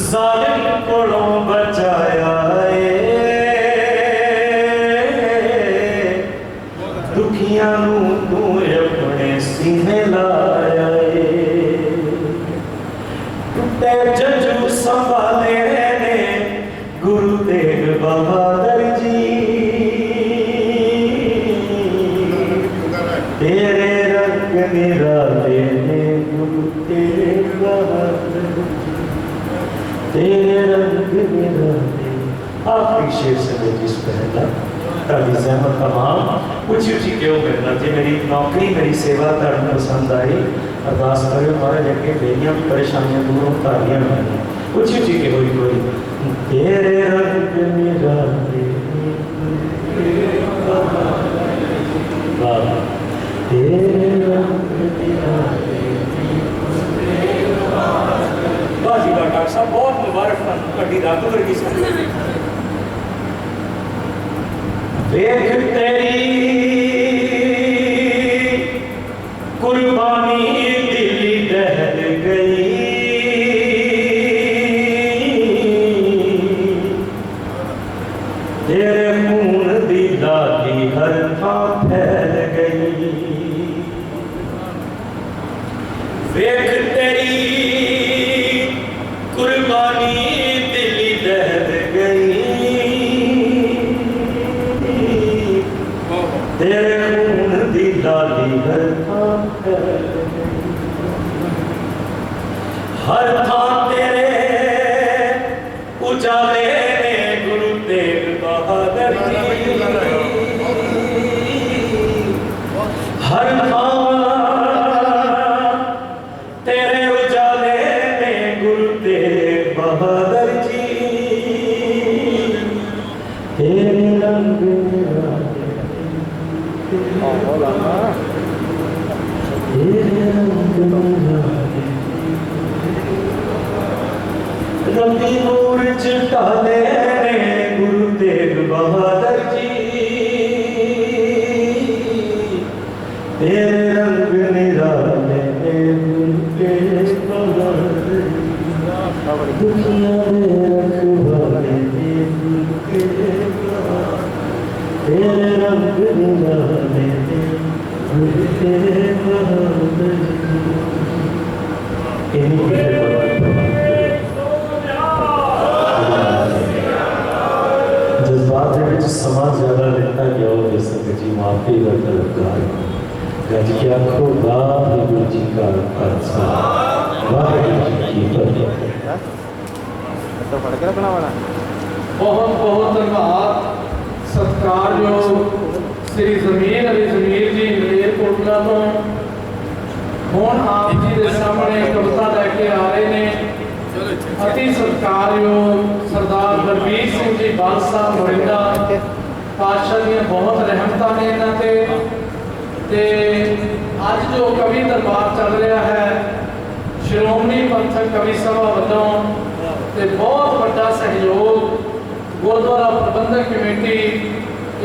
जालिम कोलों बचाया दुखियां तू अपने सीने लाया टूटे जजू संभाले ने गुरु तेग बहादुर जी तेरे रंग निराले ने गुरु तेग बहादुर तेरे रंग निराले। आखिरी शेर से जिस पहला ताली ज़हमत तमाम उची उची क्यों करना जे मेरी नौकरी मेरी सेवा धर्म पसंद आई अरदास करो महाराज अगे मेरियां भी परेशानियां दूर हो तालियां मारियां उची उची के होई कोई तेरे रंग निराले वाह तेरे रंग निराले बाजी का डॉक्टर साहब बहुत मुबारक कड़ी रात वर्गी सी देख तेरी कुर्बानी दिल दहल गई तेरे खून दी लाली हर थां फैल गई देख तेरी कुर्बानी दिल दहल गई तेरे खून दी लाली हर थां तेरे उजाले ने गुरु तेग बहादुर जी हर थां तेरे उजाले ने गुरु तेग बहादुर जी तेरे रंग रंगी नूर चिटाले गुरु तेग बहादुर जी तेरे रंग निराले गुरु तेग बहादुर दुखियां दे रखवाले गुरु तेग तेरे रंग निराले गुरु तेग बहादुर जज्बात समा ज्यादा लेता गया हो संगत जी माफी का तलबगार गज के आखो वाहिगुरू जी का खालसा वाहिगुरू जी की फतेह। बहुत बहुत धन्यवाद सत्कारयोग श्री जमीर अली जमीर जी मलेरकोटला तो ਹੁਣ ਆਪ जी के सामने कविता लैके आ रहे ने अति सत्कारयोग सरदार बलबीर सिंह जी बाल साहब मोरिंदा पातशाह दी बहुत रहमतां ने इन्हां ते अज जो कवि दरबार चल रहा है श्रोमणी पंथक कवि सभा वालों ते बहुत बड़ा सहयोग गुरुद्वारा प्रबंधक कमेटी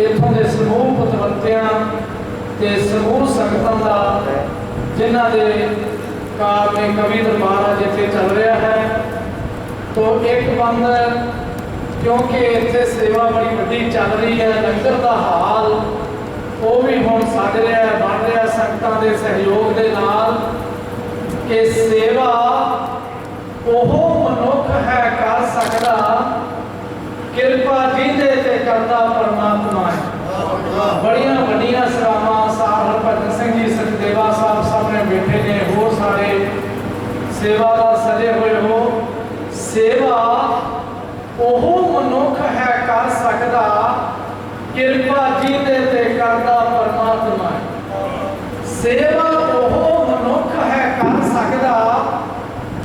इत्थों के समूह पतवंतियां ते समूह संगतां का जिन्हां दे कार में कवि दरबार जिथे चल रहा है तो एक बंद क्योंकि इतने सेवा बड़ी वड्डी चल रही है लंगर का हाल वो भी हुण सज रहा बन रहा संगतां दे सहयोग दे नाल कि सेवा ओह मनुख है कर सकदा किरपा जिहदे ते करदा परमात्मा है। बड़िया वड्डियां सरावां साहब हरभजन सिंह जी सचदेवा साहब सामने बैठे ने होर सारे सेवादार सजे हुए हो सेवा ओह मनुख है कर सकदा किरपा जिहदे ते करदा परमात्मा है। सेवा ओह मनुख है कर सकदा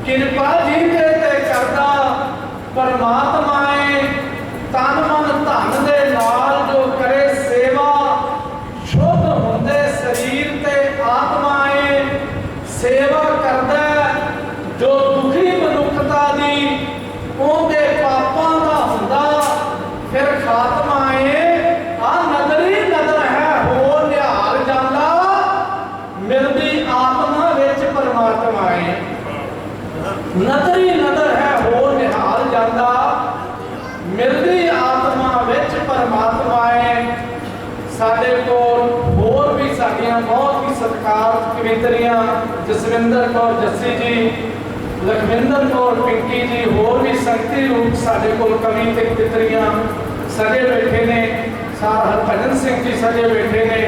किरपा जिहदे ते करदा परमात्मा है। तन मन धन दे नाल जो करे सेवा शुद्ध हुंदे शरीर ते सेवा करदा जो दुखी मनुखता दी उनके पापां दा हुंदा फिर खात्मा है आ नदरी नदर है हो निहाल जांदा मिलदी आत्मा विच परमात्मा है नदरी नदर है हो निहाल जांदा मिलदी आत्मा विच परमात्मा है साडे कोल होर भी साडियां बहुत ही सत्कार कवितरियां जसविंदर कौर जस्सी जी लखविंदर कौर पिंकी जी होर भी संगती रूप साडे कोल कवि ते कवितरियां सजे बैठे ने सार हरभजन सिंह जी सजे बैठे ने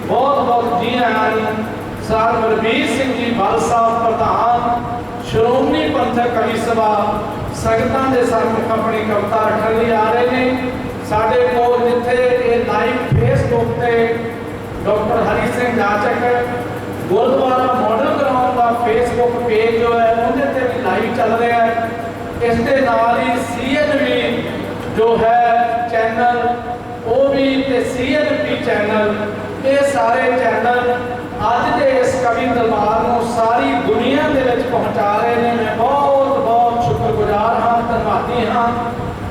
बहुत बहुत जी आयां सार बलबीर सिंह जी बल साहब प्रधान श्रोमणी पंथक कवि सभा संगतां दे सामने अपनी कविता रखण लई आ रहे ने साडे कोल जिथे ये लाइव फेसबुक पे डॉक्टर हरी सिंह जाचक गुरुद्वारा मॉडल ग्राउंड का फेसबुक पेज जो है उन्हें ते भी लाइव चल रहा है इस दे नाल ही CNV जो है चैनल वो भी ते CNP चैनल ये सारे चैनल अज के इस कवि दरबार को सारी दुनिया के विच पहुंचा रहे हैं मैं बहुत बहुत शुक्रगुजार हाँ धन्यवादी हाँ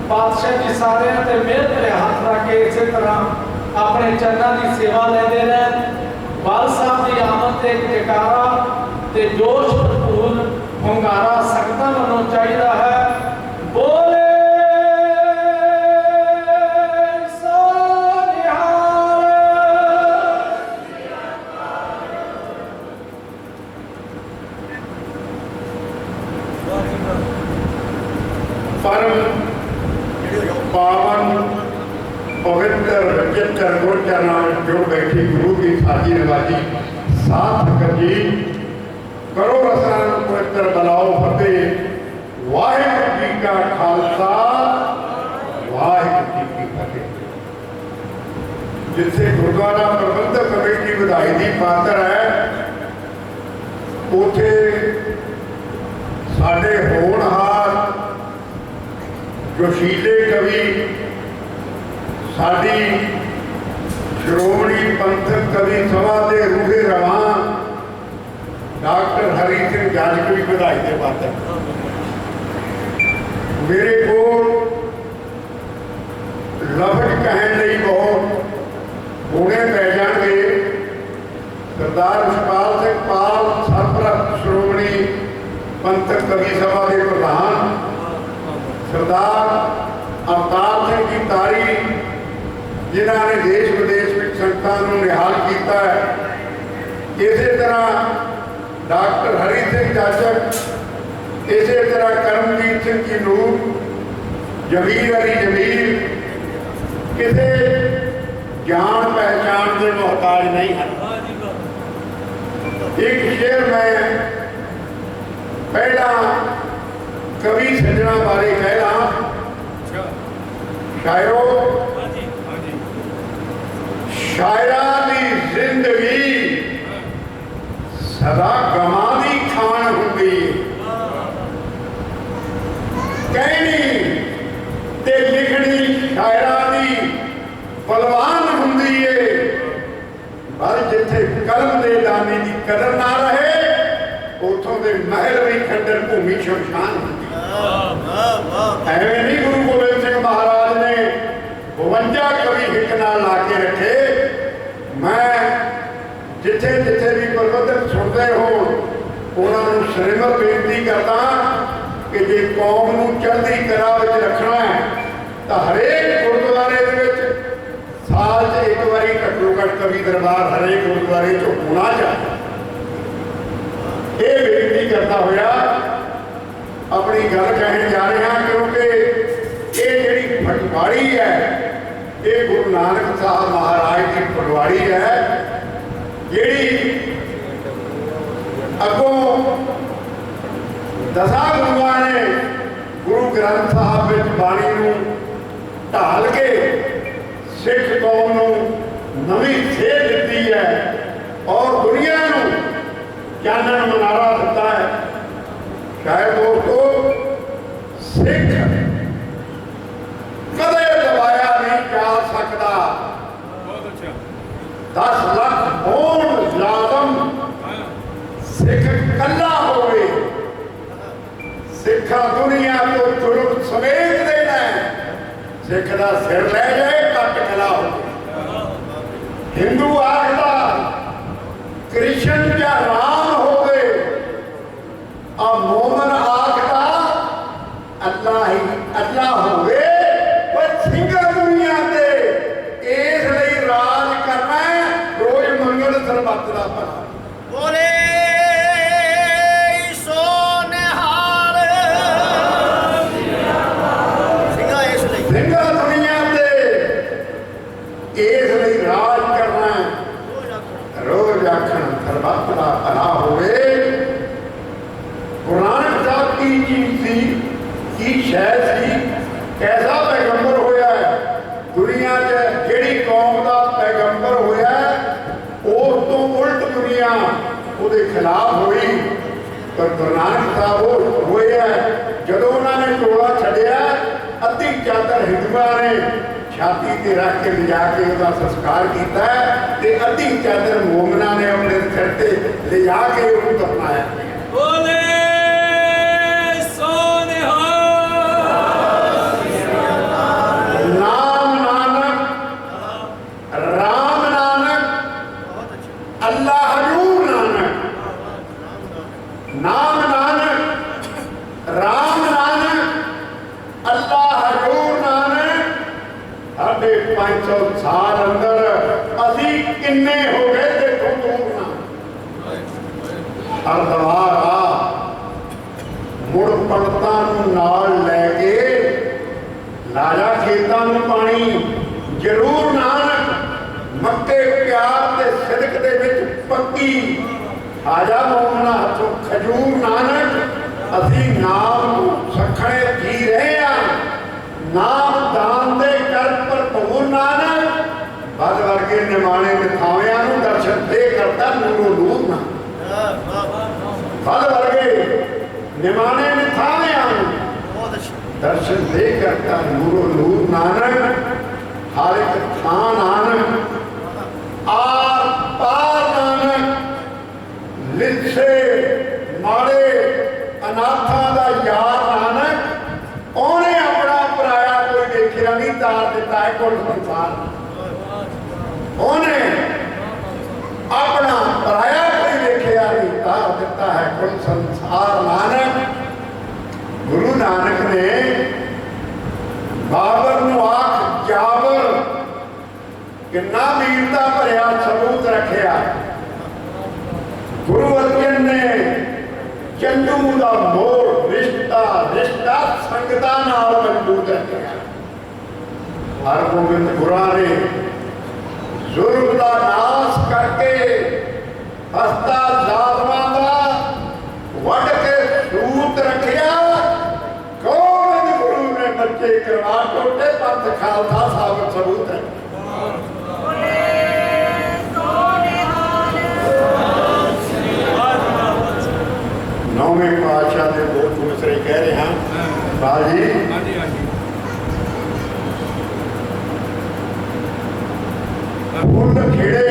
पातशाह जी सारे ते मेहर भरे हाथ रख के इस तरह अपने चरणों की सेवा लेते रहे बाल साहब की आमद से जयकारा ते जोश भरपूर hungaरा सकता मनो चाहिए है बोले परम पावन पवित्र विचित्र गुरजा नाल जो बैठी गुरु की साजी नवाजी साथ कजी करो रसान पवित्र बनाओ फतेह वाहिगुरू जी का खालसा वाहिगुरू जी की फतेह। जिथे गुरुद्वारा प्रबंधक कमेटी ਵਧਾਈ ਦੀ पात्र है उथे साडे होनहार जोशीले कवि साडी श्रोमणी पंथक कवि सभा के रूहे रवां डॉक्टर हरी सिंह जाचक भी ਵਧਾਈ के पात्र मेरे को लफ्ज कहने लई बहुत होने पै जाएंगे। सरदार विशपाल सिंह पाल सरप्रस्त श्रोमणी पंथक कवि सभा के प्रधान सरदार अवतार सिंह की तारी जिन्होंने देश विदेश में संगतां नूं निहाल किया है। इसी तरह डॉक्टर हरी सिंह जाचक, इसी तरह करमजीत सिंह जी नूर, जमीर अली जमीर किसी जान पहचान के मोहताज नहीं है। एक शेर मैं पहला कवि सज्जना बारे कहला शायरो शायरा दी जिंदगी सदा गमा दी खान हुंदी कहनी ते लिखनी शायरा दी बलवान हुंदी है। पर जिथे कलम दे दाने की कदर ना रहे उतों के महल भी खंडर भूमि शमशान होंदी। एवं नहीं गुरु गोबिंद सिंह महाराज ने 52 कवि हिक नाल ला के रखे। मैं जिथे जिथे भी प्रबंधक सुनते हो उन्होंने सरिमर बेनती करता कि जे कौम नूं चढ़दी कला विच रखना है तो हरेक गुरुद्वारे साल से एक बारी घट्टो घट कवि दरबार हरेक गुरुद्वारे चो होना चाहिए। ये बेनती करता हुआ अपनी गल कहने जा रहे हैं क्योंकि ये जी पटवाड़ी है ये गुरु नानक साहब महाराज की पटवाड़ी है जी अगों 10 गुरुआ ने गुरु ग्रंथ साहब में बाणी नूं ढाल के सिख कौम नूं नवी सेध दी है और दुनिया नूं चानण मनारा दिता है। शायद दोस्तों सिख कदे दबाया नहीं जा सकता। 10 लाख होण लाजम सिख सिख का सिर लै जाए कट कला हो। हिंदू आखदा कृष्ण या राम हो गए, और मोमन आखदा अल्लाह ही अल्लाह हो गए। पर सिंगा दुनिया ते इस लिए राज करना है, रोज मंगल सरबत का भला। बोले सोनिहार सिंगा दुनिया ते इस लिए राज करना है, रोज आखन सरबत का भला होवे। कुरान साहब की चीज सी, की शह सी, कैसा पैगंबर होया है दुनिया च, जिहड़ी कौम का पैगंबर होया है उस तो उल्ट दुनिया उसके खिलाफ हुई। पर गुरु नानक साहब वो होए है जदों उन्होंने टोला छड़िया, अद्धी चादर हिंदुओं ने छाती ते रख के लिजा के उसका संस्कार किया, ते अद्धी चादर मोमना ने अपने सिर ते लिजा के उसको दफनाया। बोले नाम नानक, राम नानक, अल्लाह हजूर नानक। नाम नानक, राम नानक, अल्लाह हजूर नानक। साढ़े 500 साल अंदर असी किन्ने हो गए देखो दूर ना। हरद्वार आ मुड़ पंडितां नूं नाल लै के लाजा खेतां नूं पानी जरूर नानक। मक्के प्यार ते सिदक दे विच पक्की आजा मोमना हथों खजूर नानक। असी नाम सखणे जी रहे हैं, नाम दान दे कर भरपूर नानक। बद वर्गे निमाणे निथावियां नूं दर्शन दे करता नूरो नूर ना। बद वर्गे निमाणे निथावियां नूं दर्शन दे करता नूरो नूर नानक। हर एक थां नानक, आर पार नानक। लिच्छे माड़े अनाथां दा यार नानक। उन्हें अपना पराया कोई देखिया नहीं तार दिता है कुल संसार। उन्हें अपना पराया कोई देखिया नहीं तार दिता है कुल संसार नानक। गुरु नानक ने बाबर नूं आख जाबर किन्ना वीरता भरिया सबूत रखिया। गुरु अर्जन ने चंदू का मोड़ रिश्ता रिश्ता संगता नाल मजबूत रखिया। हरगोबिंद गुरा ने जुल्म का नाश करके हस्ता जालमां दा वढ़ के सूत रखिया। गोबिंद गुरु ने बच्चे करवा टोटे पंथ खालसा साबित सबूत है। नौवें पातशाह के बोल दूसरे कह रहे हैं बाजी फुल खिड़े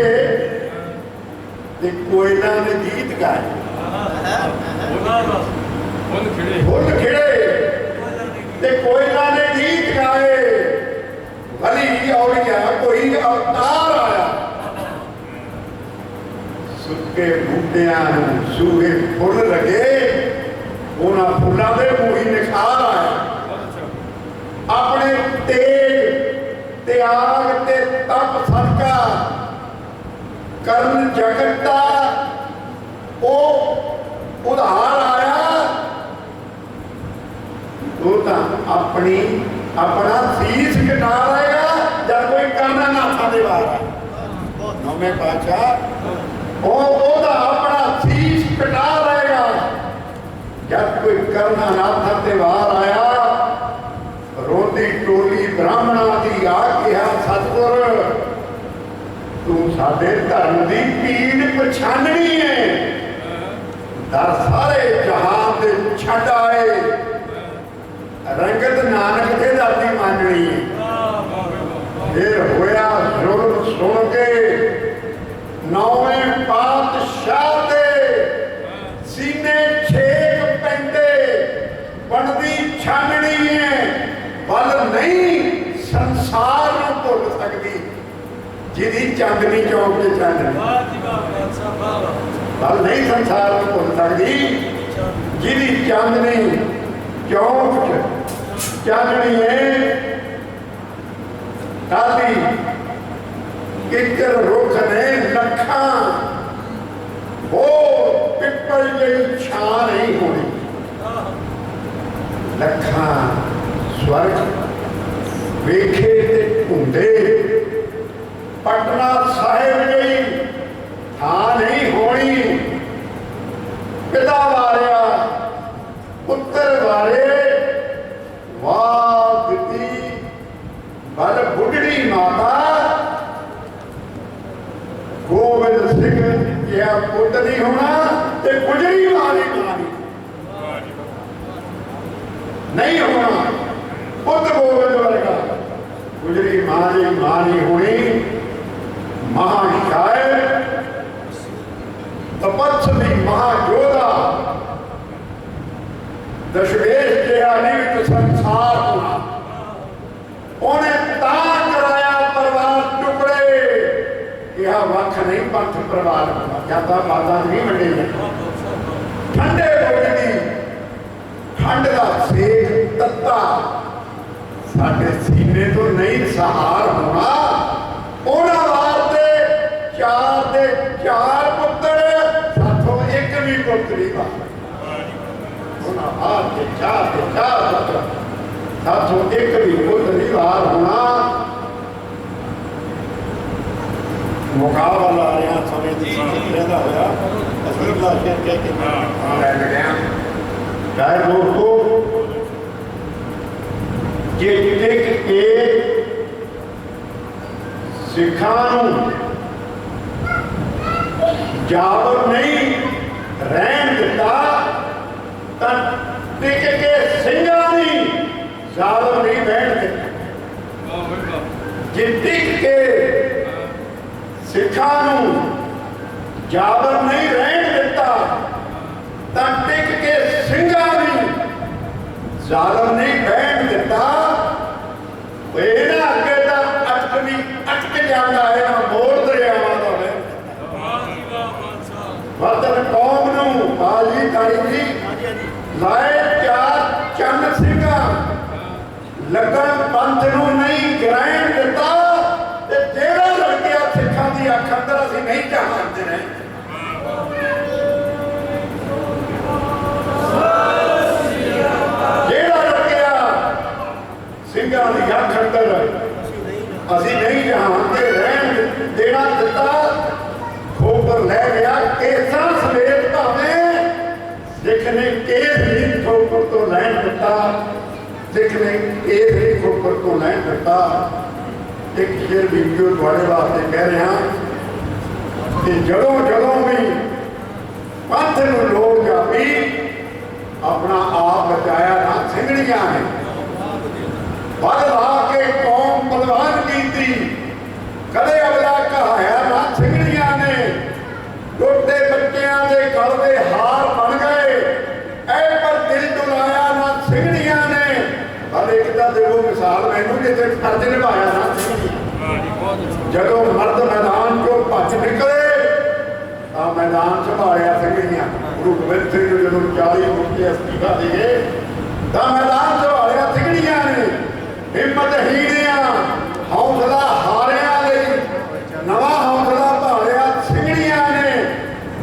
ते कोयला ने गीत गाए। फुल खिड़े ते कोयला ने गीत गाए। भली औलिया कोई अवतार आया, सुके बूटियां नूं सूहे फुल लगे, उन्हां फुल्लां दे मूही निखार आया। अपने तेज त्याग ते तप सदका करन जगत दा ओ उधार आया। वो तां अपनी अपना शीश कटा रहेगा जब कोई करना नाथा दे वार। नौवें पातशाह ओदा अपना शीश कटा रहेगा जब कोई करना नाथा ते वार आया। रोंदी टोली ब्राह्मणा दी आ कहा सतगुर तू साडे धर्म दी पीड़ पछाननी है। दर सारे जहान दे छड्ड आए, रंगत नानक दे दाती माननी है। फिर होया जुल्म सुन के नौवें पातशाह दे सीने छेक पेंदे बनदी छाननी है। बल नहीं ਜਿਹਦੀ ਚਾਂਦਨੀ ਚੌਕ ਤੇ ਚਾਨਣੀ ਪਰ ਨਹੀਂ ਸੰਸਾਰ ਨੂੰ ਭੁੱਲ ਸਕਦੀ ਜਿਹਦੀ ਚਾਂਦਨੀ ਚੌਕ ਚ ਚਾਨਣੀ ਹੈ ਤਾਲੀ ਕਿੱਕਰ ਰੁੱਖ ਨੇ ਲੱਖਾਂ ਉਹ ਪਿੱਪਲ ਜਿਹੀ ਛਾਂ ਨਹੀਂ ਹੋਣੀ ਲੱਖਾਂ ਸਵਰਗ ਵੇਖੇ ਤੇ ਹੁੰਦੇ ਪਟਨਾ ਸਾਹਿਬ ਜਿਹੀ ਥਾਂ ਨਹੀਂ ਹੋਣੀ ਪਿਤਾ ਵਾਰਿਆ ਪੁੱਤਰ ਵਾਰੇ ਵਾਹ ਦਿੱਤੀ ਬਲ ਬੁੱਢੜੀ ਮਾਤਾ ਗੋਬਿੰਦ ਸਿੰਘ ਕਿਹਾ ਪੁੱਤ ਨਹੀਂ ਹੋਣਾ ਤੇ ਗੁਜਰੀ ਵਾਲੀ ਮਾਂ ਨਹੀਂ ਹੋਣਾ ਪੁੱਤ ਗੋਬਿੰਦ ਵਰਗਾ ਗੁਜਰੀ ਮਾਂ ਦੀ ਮਾਂ ਨਹੀਂ ਹੋਣੀ ਮਹਾਸ਼ਾਇਰ ਤਪਸਵੀ ਮਹਾਯੋਧਾ ਦਸ਼ਮੇਸ਼ ਦੇ ਆਲੀ ਵਿੱਚ ਸੰਸਾਰ ਹੋਣਾ ਉਹਨੇ ਤਾਂ ਕਰਾਇਆ ਪਰਿਵਾਰ ਟੁਕੜੇ ਕਿਹਾ ਵੱਖ ਨਹੀਂ ਪੰਥ ਪਰਿਵਾਰ ਜਾਂਦਾ ਬਾਦਾ ਨਹੀਂ ਵੰਡੇ ਠੰਡੇ ਬੋਲੇ ਦੀ ਠੰਡ ਦਾ ਸੇਕ ਤੱਤਾ ਸਾਡੇ ਸੀਨੇ ਤੋਂ ਨਹੀਂ ਸਹਾਰ ਹੋਣਾ ਉਹਨਾਂ ਵਾਸਤੇ ਚਾਰ ਦੇ ਚਾਰ ਪੁੱਤਰ ਸਾਥੋਂ ਇੱਕ ਵੀ ਪੁੱਤਰੀ ਵਾ ਉਹਨਾਂ ਹਾਰ ਦੇ ਚਾਰ ਪੁੱਤਰ ਸਾਥੋਂ ਇੱਕ ਵੀ ਪੁੱਤਰੀ ਵਾਰ ਹੋਣਾ ਮੁਕਾਬਲਾ ਰਿਹਾ ਸਮੇਂ ਦੀ ਰਹਿਦਾ ਹੋਇਆ ਅਸਲ ਦਾ ਕਹਿ ਕੇ ਲੈ ਗਿਆ ਚਾਹੇ ਦੋਸਤੋ ਜੇ ਟਿਕ ਕੇ ਸਿੱਖਾਂ ਨੂੰ ਜਾਬਰ ਨਹੀਂ ਰਹਿਣ ਦਿੱਤਾ ਤਾਂ ਟਿਕ ਕੇ ਸਿੰਘਾਂ ਦੀ ਜ਼ਾਲਮ ਨਹੀਂ ਬੈਠ ਦਿੱਤਾ ਜੇ ਟਿਕ ਕੇ ਸਿੱਖਾਂ ਨੂੰ ਜਾਬਰ ਨਹੀਂ ਰਹਿਣ ਦਿੱਤਾ ਤਾਂ ਟਿਕ ਕੇ ਸਿੰਘਾਂ ਦੀ ਜ਼ਾਲਮ ਨਹੀਂ ਬੈਠ ਦਿੱਤਾ ਇਹਨਾਂ ਅੱਗੇ ਤਾਂ ਅਟਕ ਜਾਂਦਾ ਹੈ ਮੋੜ ਦਰਿਆਵਾਂ ਦਾ ਹੈ ਵਤਨ ਕੌਮ ਨੂੰ ਬਾਜੀ ਤਾਰੀ ਜੀ ਲਾਏ ਚਾਰ ਚੰਨ ਸਿੰਘਾਂ ਲੱਗਣ ਪੰਥ ਨੂੰ ਨਹੀਂ ਗ੍ਰਹਿਣ ਦਿੱਤਾ ਤੇ ਜਿਹੜਾ ਲੱਗਿਆ ਸਿੱਖਾਂ ਦੀ ਅੱਖ ਅੰਦਰ ਅਸੀਂ ਨਹੀਂ ਚਾਹਦੇ ਰਹੇ ਜਿਹੜਾ ਲੱਗਿਆ ਸਿੰਘਾਂ ਦੀ ਅੱਖ ਅੰਦਰ ਅਸੀਂ ਨਹੀਂ ਚਾਹਦੇ ਰਹਿਣ ਦੇਣਾ ਦਿੱਤਾ ਖੋਪਰ ਲੈ ਗਿਆ ਕੇਸਾਂ ਸਮੇਤ ਭਾਵੇਂ ਸਿੱਖ ਨੇ ਕੇਸ ਨਹੀਂ ਖੋਪਰ ਤੋਂ ਲੈਣ ਦਿੱਤਾ ਸਿੱਖ ਨੇ ਕੇਸ ਨਹੀਂ ਖੋਪਰ ਤੋਂ ਲੈਣ ਦਿੱਤਾ ਇੱਕ ਸ਼ੇਰ ਵੀਡੀਓ ਤੁਹਾਡੇ ਵਾਸਤੇ ਕਹਿ ਰਿਹਾ ਕਿ ਜਦੋਂ ਵੀ ਪੰਥ ਨੂੰ ਲੋਕ ਜਾਪੀ ਆਪਣਾ ਆਪ ਬਚਾਇਆ ਨਾ ਸਿੰਘਣੀਆਂ ਨੇ ਵਧਵਾ ਕੇ ਕੌਮ ਬਲਵਾਨ ਕੀਤੀ ਕਦੇ ਅਗਲਾ ਕਹਾਇਆ ਨਾ ਸਿੰਘਣੀਆਂ ਨੇ ਛੋਟੇ ਬੱਚਿਆਂ ਦੇ ਗਲ ਦੇ ਹਾਰ ਬਣ ਗਏ ਐ ਪਰ ਦਿਲ ਡੁਲਾਇਆ ਨਾ ਸਿੰਘਣੀਆਂ ਨੇ ਪਰ ਇੱਕ ਤਾਂ ਦੇਖੋ ਮਿਸਾਲ ਮੈਨੂੰ ਜਿੱਥੇ ਫਰਜ਼ ਨਿਭਾਇਆ ਨਾ ਜਦੋਂ ਮਰਦ ਮੈਦਾਨ ਚੋਂ ਭੱਜ ਨਿਕਲੇ ਤਾਂ ਮੈਦਾਨ ਸੰਭਾਲਿਆ ਸਿੰਘਣੀਆਂ ਗੁਰੂ ਗੋਬਿੰਦ ਸਿੰਘ ਨੂੰ ਜਦੋਂ 40 ਮੁਕਤੇ ਅਸਤੀਫਾ ਦੇ ਗਏ ਤਾਂ ਮੈਦਾਨ ਸੰਭਾਲਿਆ ਸਿੰਘਣੀਆਂ ਨੇ ਹਿੰਮਤ ਹੀਣਿਆ ਹੌਸਲਾ ਹਾਰਿਆਂ ਲਈ ਨਵਾਂ ਹੌਸਲਾ ਭਾਲਿਆ ਸਿੰਘਣੀਆਂ ਨੇ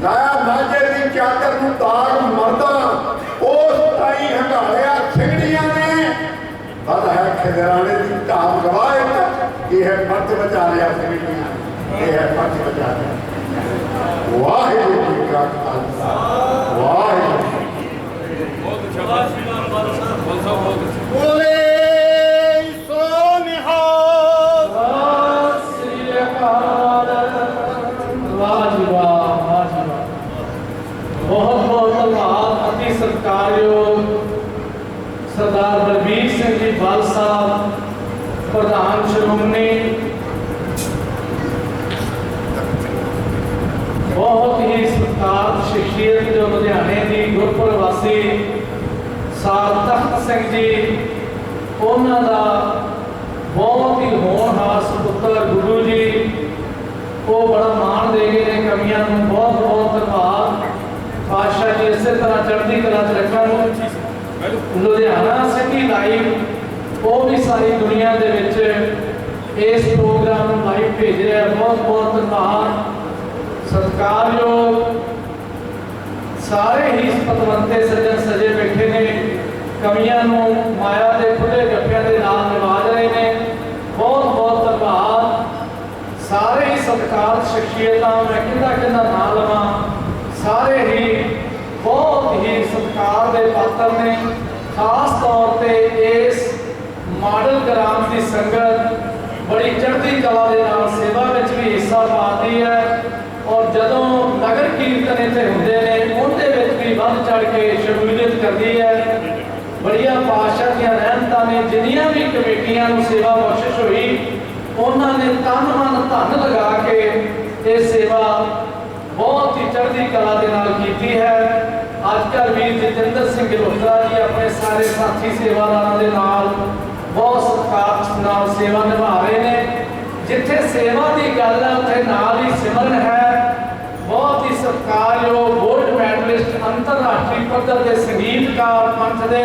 ਲਾਇਆ ਮਾਝੇ ਦੀ ਚਾਦਰ ਨੂੰ ਦਾਗ ਮਰਦਾ ਉਸ ਤਾਈ ਹੰਗਾਲਿਆ ਸਿੰਘਣੀਆਂ ਨੇ ਬਦ ਹੈ ਖਿਦਰਾਣੇ ਦੀ ਧਾਮ ਗਵਾਏ ਇਹ ਹੈ ਪੰਥ ਬਚਾ ਲਿਆ ਸਿੰਘਣੀਆਂ ਇਹ ਹੈ ਪੰਥ ਬਚਾ ਲਿਆ ਵਾਹਿਗੁਰੂ ਜੀ ਕਾ ਖਾਲਸਾ ਵਾਹਿਗੁਰੂ ਬਹੁਤ ਸ਼ਾਬਾਸ਼ ਬੋਲੇ सरदार बलबीर सिंह जी बाल साहब प्रधान श्रोमणी बहुत ही सत्कार शख्सियत जो लुधियाने की गुरपुर वासी सार्थक सिंह जी उन्हों का बहुत ही होनहार सुपुत्र गुरु जी ਉਹ ਬੜਾ ਮਾਣ ਦੇ ਗਏ ਨੇ ਕਵੀਆਂ ਨੂੰ। ਬਹੁਤ ਬਹੁਤ ਧੰਨਵਾਦ। ਪਾਤਸ਼ਾਹ ਜੀ ਇਸੇ ਤਰ੍ਹਾਂ ਚੜ੍ਹਦੀ ਕਲਾ 'ਚ ਰੱਖਣ। ਲੁਧਿਆਣਾ ਸਿਟੀ ਲਾਈਵ ਉਹ ਵੀ ਸਾਰੀ ਦੁਨੀਆ ਦੇ ਵਿੱਚ ਇਸ ਪ੍ਰੋਗਰਾਮ ਨੂੰ ਲਾਈਵ ਭੇਜ ਰਿਹਾ। ਬਹੁਤ ਬਹੁਤ ਧੰਨਵਾਦ। ਸਤਿਕਾਰਯੋਗ ਸਾਰੇ ਹੀ ਪਤਵੰਤੇ ਸੱਜਣ ਸਜੇ ਬੈਠੇ ਨੇ, ਕਵੀਆਂ ਨੂੰ ਮਾਇਆ ਦੇ ਖੁੱਲੇ ਗੱਫਿਆਂ ਦੇ ਨਾਲ ਨਿਵਾਜ ਰਹੇ ਨੇ। ਬਹੁਤ ਬਹੁਤ ਧੰਨਵਾਦ। ਸਾਰੇ ਹੀ ਸਤਿਕਾਰਤ ਸ਼ਖਸੀਅਤਾਂ, ਮੈਂ ਕਿਹਦਾ ਨਾਂ ਲਵਾਂ, ਸਾਰੇ ਹੀ ਬਹੁਤ ਹੀ ਸਤਿਕਾਰ ਦੇ ਪਾਤਰ ਨੇ। ਖਾਸ ਤੌਰ ਤੇ ਇਸ ਮਾਡਲ ਗ੍ਰਾਮ ਦੀ ਸੰਗਤ ਬੜੀ ਚੜ੍ਹਦੀ ਕਲਾ ਦੇ ਨਾਲ ਸੇਵਾ ਵਿੱਚ ਵੀ ਹਿੱਸਾ ਪਾਉਂਦੀ ਹੈ, ਔਰ ਜਦੋਂ ਨਗਰ ਕੀਰਤਨ ਇੱਥੇ ਹੁੰਦੇ ਨੇ ਉਹਦੇ ਵਿੱਚ ਵੀ ਵੱਧ ਚੜ੍ਹ ਕੇ ਸ਼ਮੂਲੀਅਤ ਕਰਦੀ ਹੈ। ਬੜੀਆਂ ਪਾਤਸ਼ਾਹ ਦੀਆਂ ਰਹਿਮਤਾਂ ਨੇ। ਜਿੰਨੀਆਂ ਵੀ ਕਮੇਟੀਆਂ ਨੂੰ ਸੇਵਾ ਬਖਸ਼ਿਸ਼ ਹੋਈ, ਉਹਨਾਂ ਨੇ ਤਨ ਮਨ ਧਨ ਲਗਾ ਕੇ ਇਹ ਸੇਵਾ ਬਹੁਤ ਹੀ ਚੜ੍ਹਦੀ ਕਲਾ ਦੇ ਨਾਲ ਕੀਤੀ ਹੈ। ਅੱਜ ਕੱਲ੍ਹ ਵੀਰ ਜਤਿੰਦਰ ਸਿੰਘ ਗਿਲੋਤਰਾ ਜੀ ਆਪਣੇ ਸਾਰੇ ਸਾਥੀ ਸੇਵਾਦਾਰਾਂ ਦੇ ਨਾਲ ਬਹੁਤ ਸਤਿਕਾਰ ਨਾਲ ਸੇਵਾ ਨਿਭਾ ਰਹੇ ਨੇ। ਜਿੱਥੇ ਸੇਵਾ ਦੀ ਗੱਲ ਹੈ ਉੱਥੇ ਨਾਲ ਹੀ ਸਿਮਰਨ ਹੈ। ਬਹੁਤ ਹੀ ਸਤਿਕਾਰਯੋਗ ਗੋਲਡ ਮੈਡਲਿਸਟ ਅੰਤਰਰਾਸ਼ਟਰੀ ਪੱਧਰ ਦੇ ਸੰਗੀਤਕਾਰ ਪੰਥ ਦੇ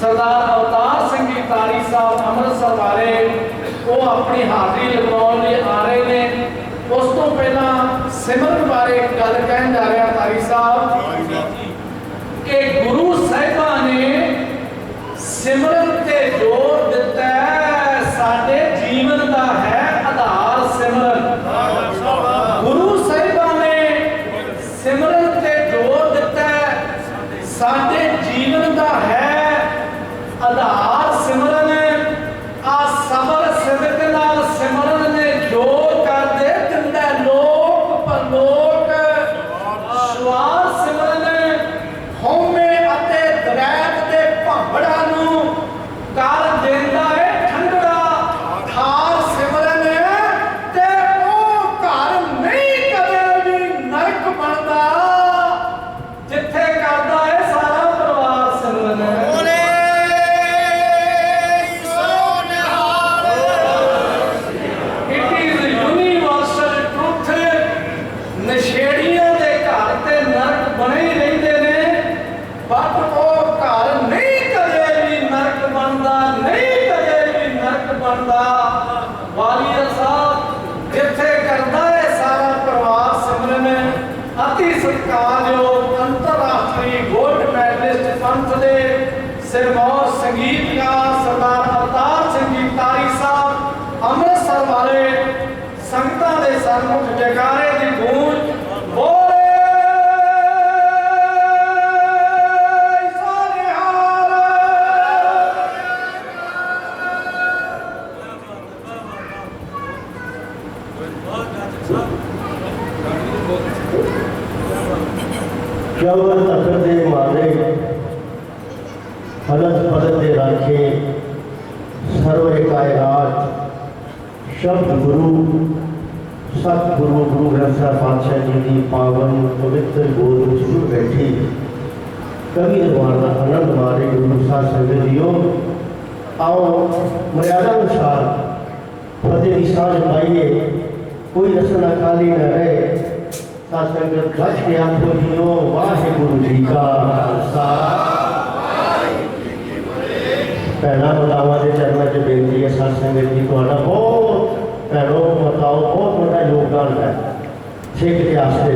ਸਰਦਾਰ ਅਵਤਾਰ ਸਿੰਘ ਜੀ ਤਾਰੀ ਸਾਹਿਬ ਅੰਮ੍ਰਿਤਸਰ ਵਾਲੇ, ਉਹ ਆਪਣੀ ਹਾਜ਼ਰੀ ਲਗਾਉਣ ਲਈ ਆ ਰਹੇ ਨੇ। ਉਸ ਤੋਂ ਪਹਿਲਾਂ ਸਿਮਰਨ ਬਾਰੇ ਇੱਕ ਗੱਲ ਕਹਿਣ ਜਾ ਰਿਹਾ ਤਾਰੀ ਸਾਹਿਬ ਕਿ ਗੁਰੂ ਸਾਹਿਬਾਂ ਨੇ ਸਿਮਰਨ ਤੇ ਜ਼ੋਰ ਦਿੱਤਾ ਹੈ। ਸਾਡੇ ਜੀਵਨ ਦਾ ਹੈ ਆਧਾਰ ਸਿਮਰਨ। ਗੁਰੂ ਸਾਹਿਬਾਂ ਨੇ ਸਿਮਰਨ ਤੇ ਜ਼ੋਰ ਦਿੱਤਾ ਹੈ। ਸਾਡੇ ਜੀਵਨ ਦਾ ਹੈ ਆਧਾਰ ਸਿਮਰਨ। ਆ ਸਬਰ ਸਿਦਕ ਨਾਲ ਸਿਮਰਨ ਨੇ ਜੋ ਕਰਦੇ ਦਿੰਦਾ ਲੋਕ ਪਰਲੋਕ। ਸਵਾਰ ਸਿਮਰਨ ਹਉਮੈ ਅਤੇ ਦਰੈਤ ਦੇ ਭਾਂਬੜਾ ਨੂੰ ਕਰ ਦਿੰਦਾ ਹੈ ਠੰਡਾ। ਠਾਰ ਸਿਮਰਨ ਤੇ ਉਹ ਘਰ ਨਹੀਂ ਕਦੇ ਵੀ ਨਰਕ ਬਣਦਾ ਜਿੱਥੇ ਕਰਦਾ ਹੈ ਸਾਰਾ ਪਰਿਵਾਰ ਸਿਮਰਨ। ਨਸ਼ੇੜੀਆਂ ਦੇ ਘਰ ਤੇ ਨਰਕ ਬਣੇ ਹੀ ਰਹਿੰਦੇ ਨੇ, ਬਟ ਉਹ ਘਰ ਨਹੀਂ ਕਦੇ ਵੀ ਨਰਕ ਬਣਦਾ, ਨਹੀਂ ਕਦੇ ਵੀ ਨਰਕ ਬਣਦਾ। ਵਾਲੀਆ ਸਾਹਿਬ ਜਿੱਥੇ ਕਰਦਾ ਹੈ ਸਾਰਾ ਪਰਿਵਾਰ ਸਿਮਰਨ। ਅਤੀ ਸਤਿਕਾਰਯੋਗ ਅੰਤਰਰਾਸ਼ਟਰੀ ਗੋਲਡ ਮੈਡਲਿਸਟ ਪੰਥ ਦੇ ਸਿਰਮੌਰ ਸੰਗੀਤਕਾਰ ਸਰਦਾਰ ਅਵਤਾਰ ਸਿੰਘ ਜੀ ਤਾਰੀ ਸਾਹਿਬ ਅੰਮ੍ਰਿਤਸਰ ਵਾਲੇ, ਸੰਗਤਾਂ ਦੇ ਸਨਮੁਖ ਜੈਕਾਰੇ ਦੀ ਗੂੰਜ ਬੋਲੇ ਸੋਨਿਹਾਲ। ਜਬਰ ਤਖਤ ਦੇ ਮਾਰੇ ਹਲਤ ਪਲਤ ਦੇ ਰਾਖੇ ਸਰਵੇ ਕਾਇਨਾਤ ਸ਼ਬਦ ਗੁਰੂ सतगुरु गुरु ग्रंथ साहिब पातशाह जी की पावन पवित्र गोद में सुर बैठी कवि दरबार का आनंद मारे। गुरु साध संगत जीओ, आओ मर्यादा अनुसार फतेह की सांझ पाइए, कोई रसना खाली न रहे। साध संगत गज के आखो जीओ, वाहिगुरु जी का खालसा भैनों मातावां के चरणों च बेनती है। साध संगत जी तुहाडा बहुत भैनों माताओं बहुत बड़ा योगदान है सिख इतिहास के।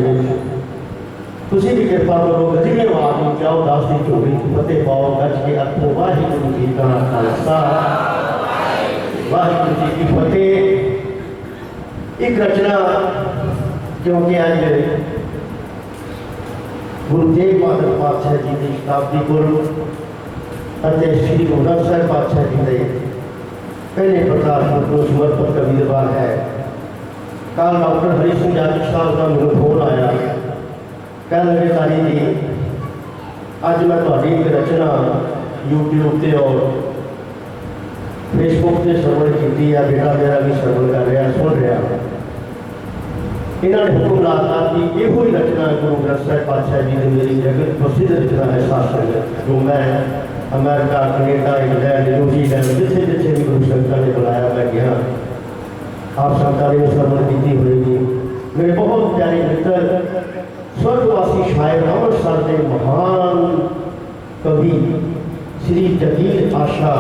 तुसीं भी कृपा करो, गजनी आवाज़ में जाओ, दास की झोली फतेह पाओ, गज के आखो वाहिगुरु जी का खालसा वाहिगुरु जी की फतेह। एक रचना क्योंकि अज गुरु तेग बहादुर पातशाह जी की शताब्दी गुरु ਅਤੇ श्री गुरु ग्रंथ साहिब पातशाह जी के पहले प्रकाश को समर्पित कवि दरबार है। कल डॉक्टर हरी सिंह जाटक साहब का मेरे फोन आया, कह लगे तारी जी अज मैं थोड़ी एक रचना यूट्यूब से और फेसबुक से श्रवण की है। बेटा मेरा भी श्रवण कर रहा, सुन रहा। इन्होंने हुक्म लाता कि यो ही रचना गुरु ग्रंथ साहिब पातशाह जी ने मेरी जगत प्रसिद्ध रचना है शास्त्र, जो मैं अमेरिका, कनेडा, इंग्लैंड, न्यूजीलैंड जिथे जिथे भी गुरु संगत ने बुलाया मैं गया। आप संगत ने श्रवण की होगी। मेरे बहुत प्यारे मित्र स्वर्गवासी शायर अमृतसर के महान कवि श्री जगीर आशा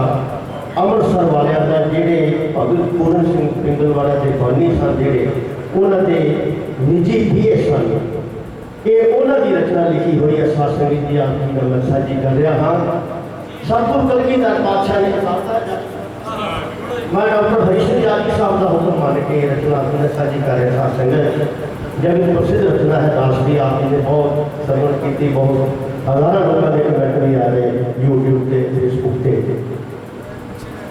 अमृतसर वालिया का जेडे भगत पूरन सिंह पिंगल वाला के बानी सन जेडे उन्होंने निजी पीए सन ये उन्होंने रचना लिखी हुई है साध संगत की आपकी गल साझी कर रहा हाँ। सतगुरु कलगीधर पातशाह ने बताया मैं डॉक्टर हरीश यादव साहब का हुक्म मान के रचना अपने साझी कर रहा साध संगत जगत प्रसिद्ध रचना है दास की आप ने बहुत श्रवण की बहुत हज़ारों लोगों ने कमेंट भी आ रहे यूट्यूब पे फेसबुक पे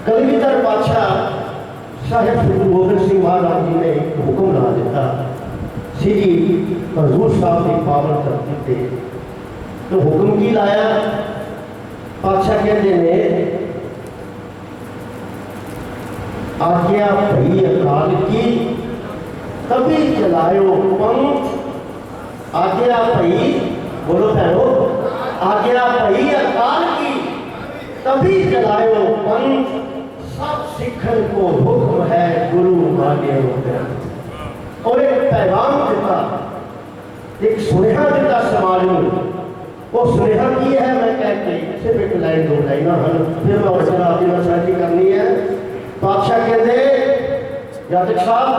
कलगीधर पातशाह साहिब श्री गुरु गोबिंद सिंह महाराज जी ने एक हुक्म ला दिता श्री हजूर साहब की पावन धरती पे तो हुक्म की लाया पातशाह कहते ने आज्ञा भई अकाल की तभी चलायो पंथ आज्ञा भई बोलो भैनो आज्ञा भई अकाल की तभी चलायो पंथ सब सिखर को हुक्म है गुरु माने ग्रंथ और एक पैगाम दिता एक सुनेहा दिता समाज में वो सुनेहा की है मैं कहते सिर्फ एक लाइन दो लाइन फिर मैं और आपकी साझी करनी है बादशाह कहते यादव साहब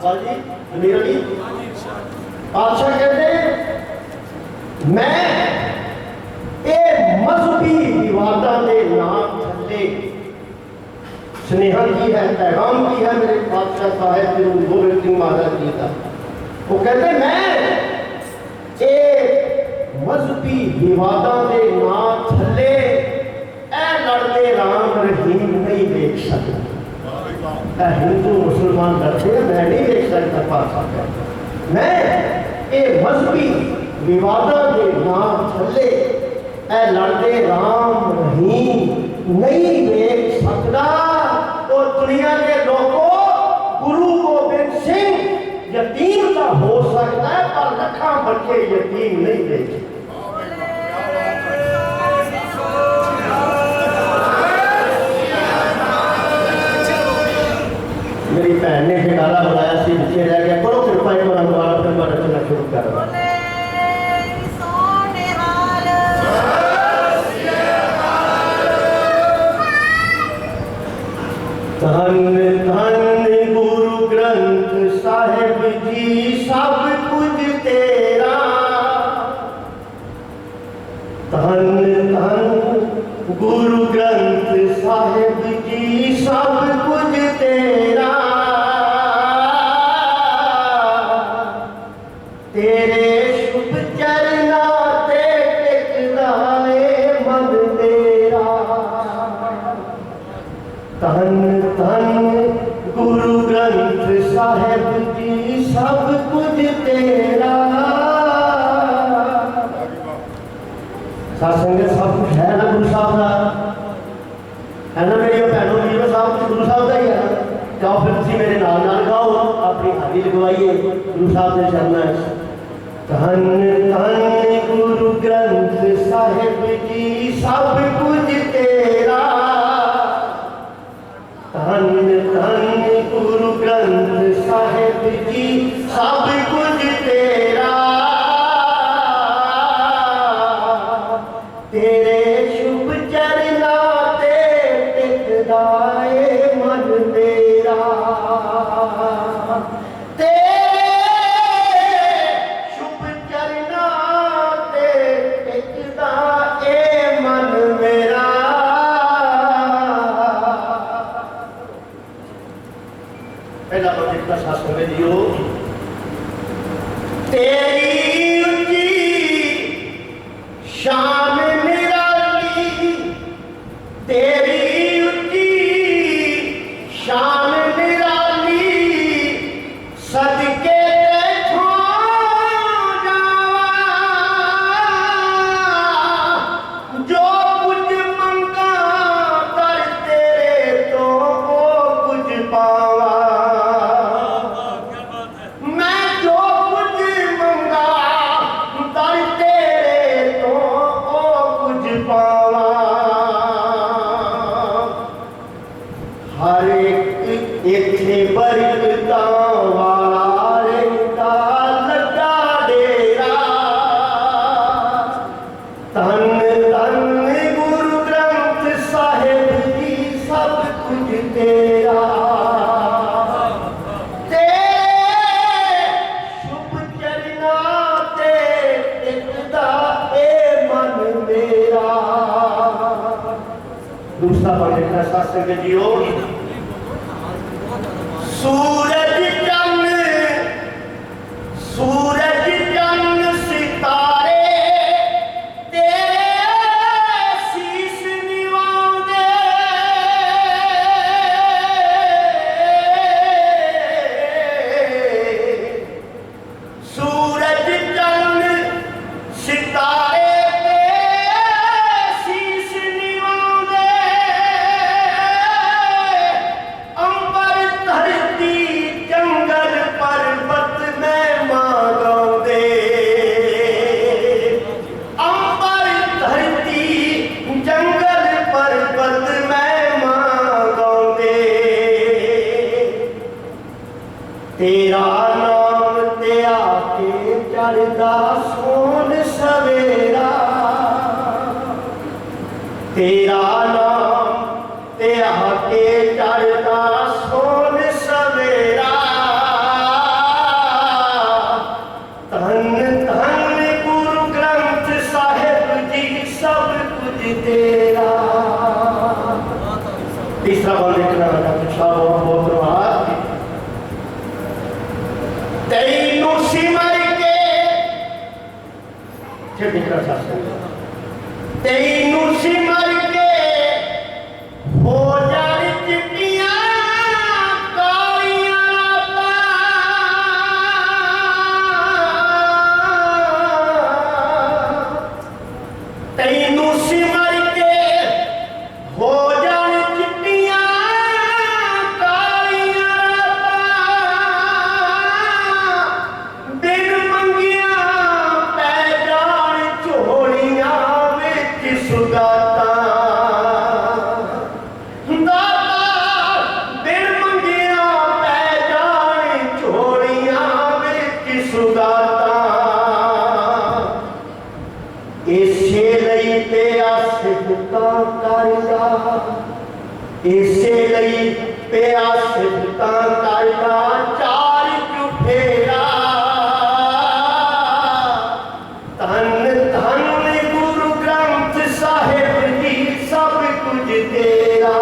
बाजी अमीर अली बादशाह कहते मैं ये मजहबी विवादा के नाम थले स्नेहा की है पैगाम की है मेरे बादशाह साहब गुरु गोबिंद सिंह महाराज जी का वो कहते मैं ये मजहबी विवादा के नाम थले ए लड़ते राम रहीम नहीं देख सकते हिंदू मुसलमान लड़ते हैं मैं नहीं देख सकता पास मैं ये मजहबी विवादा के नाम थले ए लड़ते राम रहीम नहीं देख सकता और दुनिया के लोगों गुरु गोबिंद सिंह यतीम का हो सकता है पर लखा बच्चे यतीम नहीं देख सकते मेरी भैन ने जगाला बुलाया सी नीचे रह गया करो कृपा एक बार दोबारा फिर मैं रचना शुरू कर धन धन गुरु ग्रंथ साहिब जी सब कुछ तेरा धन धन गुरु ग्रंथ साहिब जी सब कुछ तेरा तेरे शुभ चरना ते टिकदा है मन तेरा धन धन गुरु ग्रंथ साहिब जी सब कुछ तेरा सत्संग सब कुछ है ना गुरु साहब का है ना मेरी भैनों वीरों सब कुछ गुरु साहब का ही है ना जाओ फिर तुम मेरे नाल नाल गाओ अपनी हाथी लगवाइए गुरु साहब ने चलना धन धन गुरु ग्रंथ साहिब जी सब कुछ तेरा धन धन गुरु ग्रंथ साहिब जी सब कुछ तेरा तेरे शुभ चरना ते टिकदा है मन तेरा तेरे शुभ चरना ते टिकदा है मन मेरा पंडित शास्त्र जियो सूरज चंद सितारे तेरे शीश निवांदे सूरज चंद सितारे तेरे शीश निवांदे अंबर धरती जंगल पर्वत में मांगोदे अंबर धरती जंगल पर्वत में मांगोदे तेरा नाम ते आके चढ़दा सोन सवेरा तेरा नाम ते आके चढ़दा सोन सवेरा धन धन गुरु ग्रंथ साहिब जी सब कुछ तेरा तीसरा बंद लिखना डॉक्टर साहब बहुत धन्यवाद तैनू सिमर के दिखना चाहते तैनू सिमर के हो जाए चिट्टियां कालियां तैनू सिमर के हो जाए चिट्टियां कालियां बिन मंगिया पै जान झोलियां विच सुगाता दाता बिन मंगिया पै जान झोलियां विच सुगाता इसे लई पिया सिफतां करदा इसे लई पिया सिफतां करदा चार चुफेरा धन धन गुरु ग्रंथ साहिब जी सब कुछ तेरा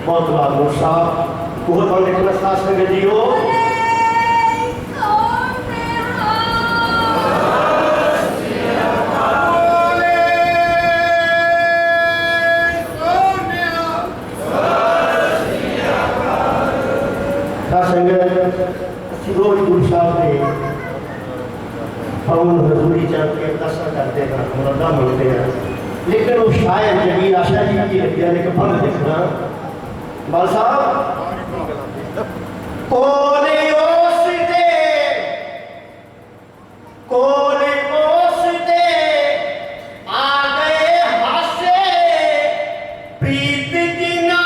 बहुत बहुत साहब बहुत लिखना शास्त्र जियो रोज गुरु साहब ने पवन हजूरी चल के दसा करते हैं मुरादा मिलते हैं लेकिन वो शायद जमीर आशा जी की लगी है लेकिन फल देखना बाल साहब कोने ओस दे आ गए हासे प्रीत जिना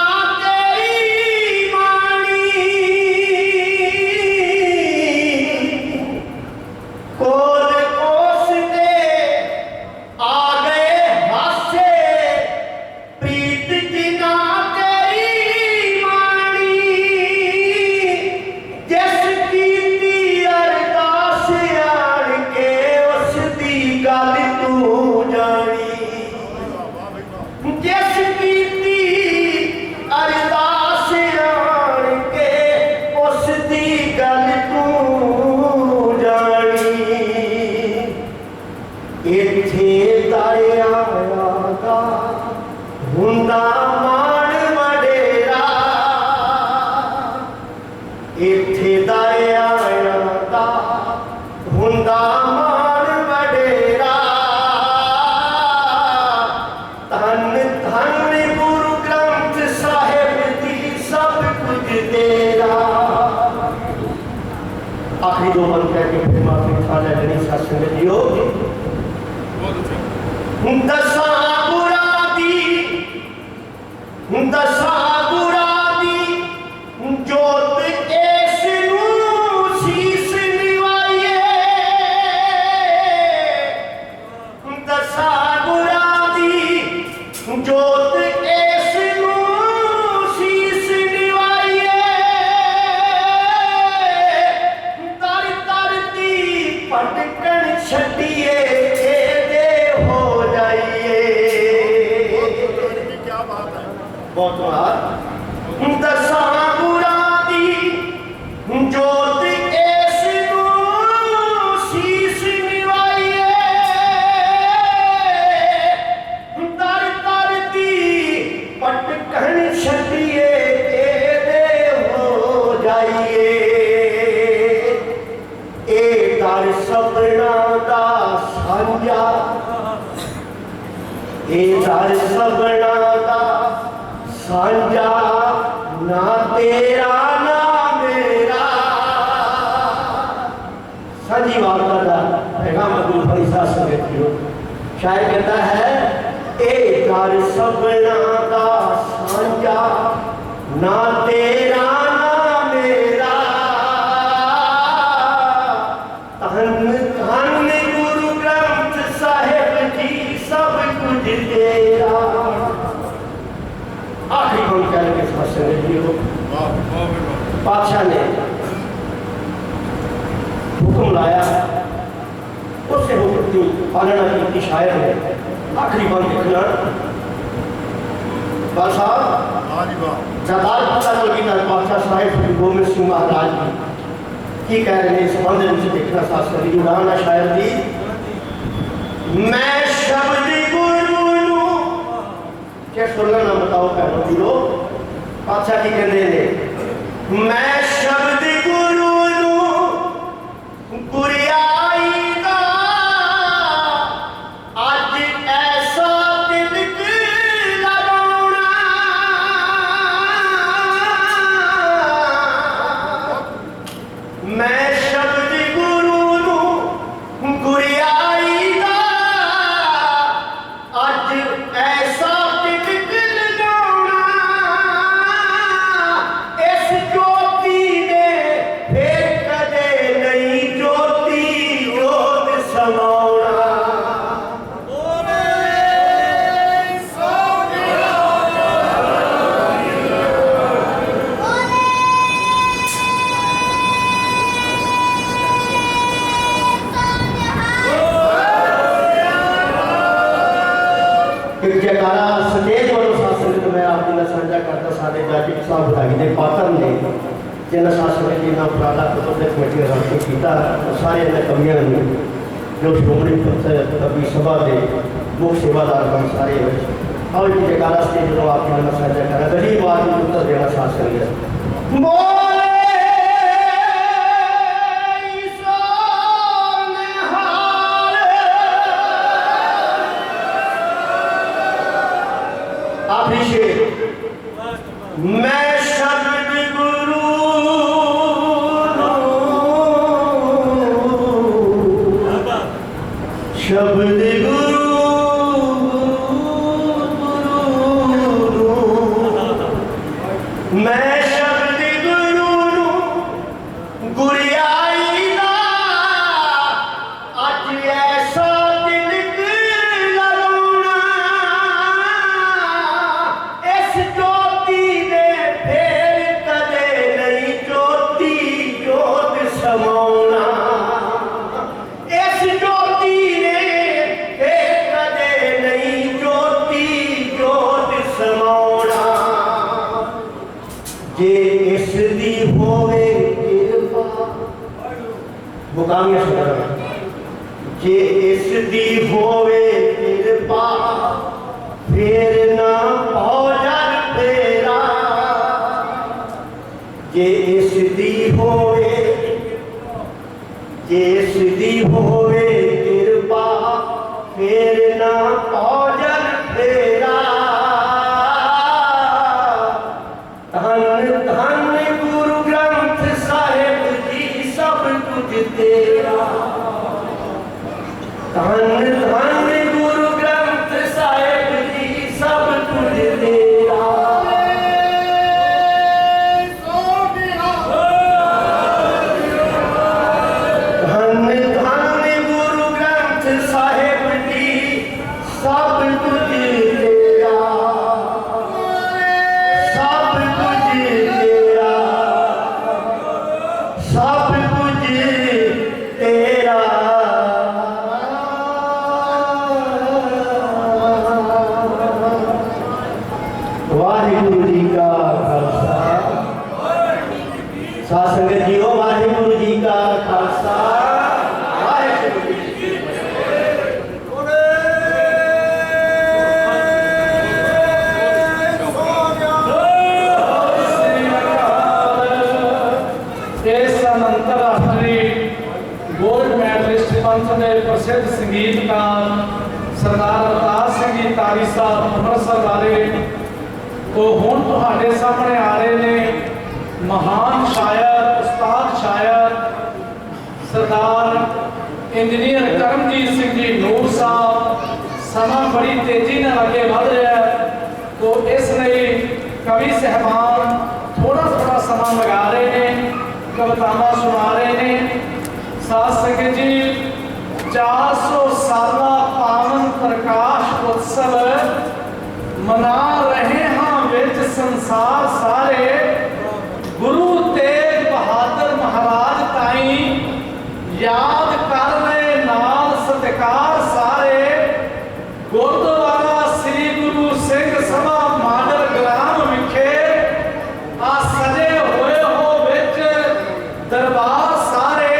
हुंदा मान वडेरा इत्थे दरिया दा हुंदा मान वडेरा धन धन गुरु ग्रंथ साहिब जी सब कुछ तेरा आखिरी दो बंद करके फिर माफी खा लेनी सत्संग जियो दसा गुरा दी जोत इस नूं शीस निवाइए दसा गुरा दी जोत इस नूं शीस निवाइए तर तर दी भटकन छड्डिए दे हो जाइए बहुत बार दसा गुरां दी जोत ऐस नूं शीश निवाइए दर दर दी पटकन छड्डिए एदे हो जाइए ए दर सबना दा सांझा ए दर सबना दा सांझा ना तेरा ना मेरा साझी वार्ता का पैगाम अब्दुल फरी साहब संगतियों शायद कहता है ए घर सबना का सांझा ना तेरा ना मेरा धन धन गुरु ग्रंथ साहिब जी सब कुछ तेरा। आखिरी कौन कहने के साथ संगतियों बादशाह ने हुक्म लाया उससे हुक्म की पालना की शायर ने आखिरी बात लिखना बादशाह जलाल बादशाह साहिब श्री गोविंद सिंह महाराज की कह रहे हैं संबंध में देखना साथ करी उड़ाना शायर जी मैं शब्द गुरु क्या सुनना ना बताओ पहलो दिलो बादशाह की कहते हैं मैं शब्द गुरु गुरियाई दा अज ऐसा तिलक लगाउणा मैं शब्द गुरु गुरियाई दा अज ऐसा तिलक लगाउणा इस ज्योति ने फिर कदे नहीं ज्योति जोत समाउणा। जयकारा सतेज वालों शासन तो मैं आपके नाल साझा करता सारे जाति साहब बधाई दे पात्र ने जिन्हें शासन ने जिन्ना उपराला प्रबंधक कमेटी ने राशि किया सारे ने कवियां ने जो श्रोमणी कवि सभा के मुख्य सेवादार बन सारे और जी जयकारा स्टेज जो आपके नाल साझा करा गरीब आदमी को उत्तर देना शासन ने मैं शब्द गुरु शब्द गुरु मैं शब्द गुरु गुरियाई दा अज ऐसा तिलक लगाउणा इस ज्योति ने फिर कदे नहीं ज्योति जोत समाउणा इस ज्योति ने फिर कदे नहीं ज्योति जोत समाउणा जे इस दी होवे किरपा मुकामी सुना जे इस दी होवे किरपा फिर ना भौजन तेरा जे इस दी होवे किरपा फिर ना भौजन तेरा धन धन गुरु ग्रंथ साहिब जी सब कुछ तेरा धन धन गुरु ग्रंथ साहिब जी सब कुछ तेरा। धन धन गुरु ग्रंथ साहिब जी सब कुछ तेरा सब कुछ तेरा सब कुछ तेरा। गोल्ड मैडलिस्ट पंथ के प्रसिद्ध संगीतकार सरदार अवतार सिंह जी तारी साहब अमृतसर वाले तो हुण तुहाडे सामने आ रहे ने महान शायर उस्ताद शायर सरदार इंजीनियर करमजीत सिंह जी नूर साहब। समा बड़ी तेजी नाल अगे बढ़ रहा है तो इसलिए कवि साहबान थोड़ा थोड़ा समा लगा रहे हैं, कवितावां सुना रहे हैं। साध संगत जी 400 साला पावन प्रकाश उत्सव मना रहे हाँ विच संसार सारे। गुरु तेग बहादुर महाराज ताई याद कर रहे नाल सत्कार सारे। गुरुद्वारा श्री गुरु सिंह सभा माडल ग्राम विखे आ सजे हुए हो विच दरबार सारे।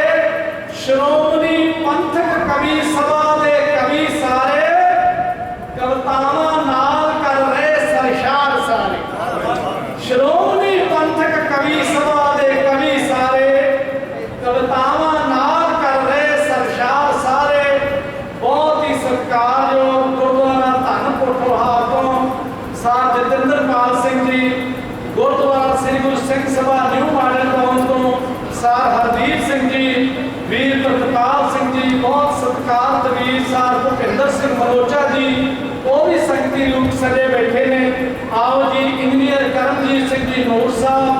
श्रोमणी पंथक कवि सभा दे कवि सारे कवितावां नाल कर रहे सरशार सारे। श्रोमणी पंथक कवि सभा दे कवि सारे कवितावां नाल कर रहे सरशार सारे। बहुत ही सत्कारयोग गुरुद्वारा धन कोठोहा तो सार जतिंद्रपाल Singh ji, gurdwara Shri Guru Singh Sabha new model town तो सार हरदीप सिंह जी, वीर प्रताप सिंह जी, बहुत सत्कार वीर सार भुपिंदर सिंह मलोचा जी, वो भी संगती रूप सजे बैठे ने। आओ जी इंजीनियर करमजीत सिंह जी नूर साहब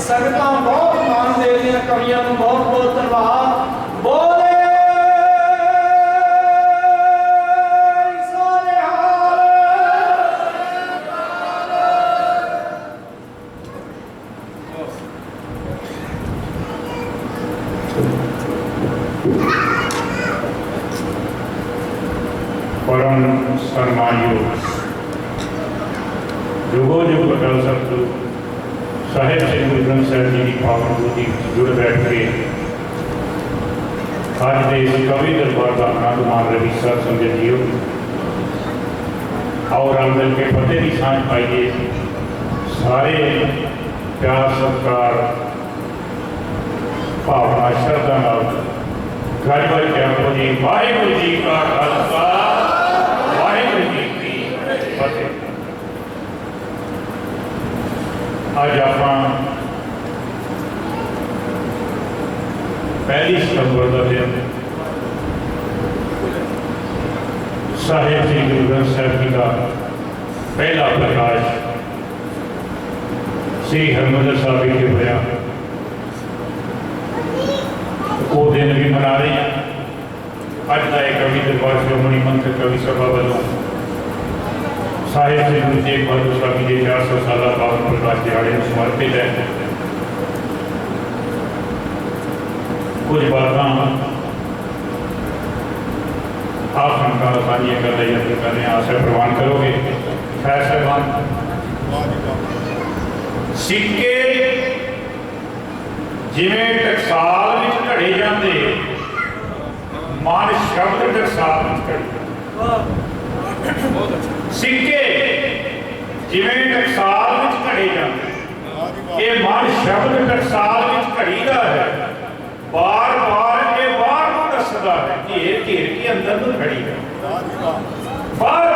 संगतां बहुत मान दे रही कवियों को बहुत बहुत धन्यवाद। बोले परम सम्मानयोग जुगो जुग अटल सतगुरु साहिब श्री गुरु ग्रंथ साहिब जी की पावन गोदी जुड़ बैठ के आज के इस कवि दरबार का आनंद मान रही सर संगत जीओ। और रल मिल के फतेह की सांझ पाइए। सारे प्यार सत्कार भावना श्रद्धा नाल गज बज के आखो जी वाहिगुरू जी का खालसा वाहिगुरू जी की फतेह। आज आप पहली सितंबर का दिन साहिब श्री गुरु ग्रंथ साहिब जी का पहला प्रकाश श्री हरमंदिर साहब विखे होया, वो दिन भी मना रहे हैं। अज का एक कवि दरबार श्रोमणी मंत्र कवि सभा वालों साहिब श्री गुरु तेग बहादुर साहब जी के 400 साल पावन प्रकाश दिहाड़े समर्पित है। कुछ बातें आप संकार साझियाँ कर रहे हैं, कर रहे हैं, आशा प्रवान करोगे। खैर साहबान, सिक्के जिमें टकसाल में घड़े जाते मन शब्द टकसाल में घड़े। सिक्के जिमें टकसाल में घड़े जाते ये मन शब्द टकसाल में घड़ीदा है। बार बार ये बार को दसदा है घेर घेर के अंदर तो खड़ी है। बार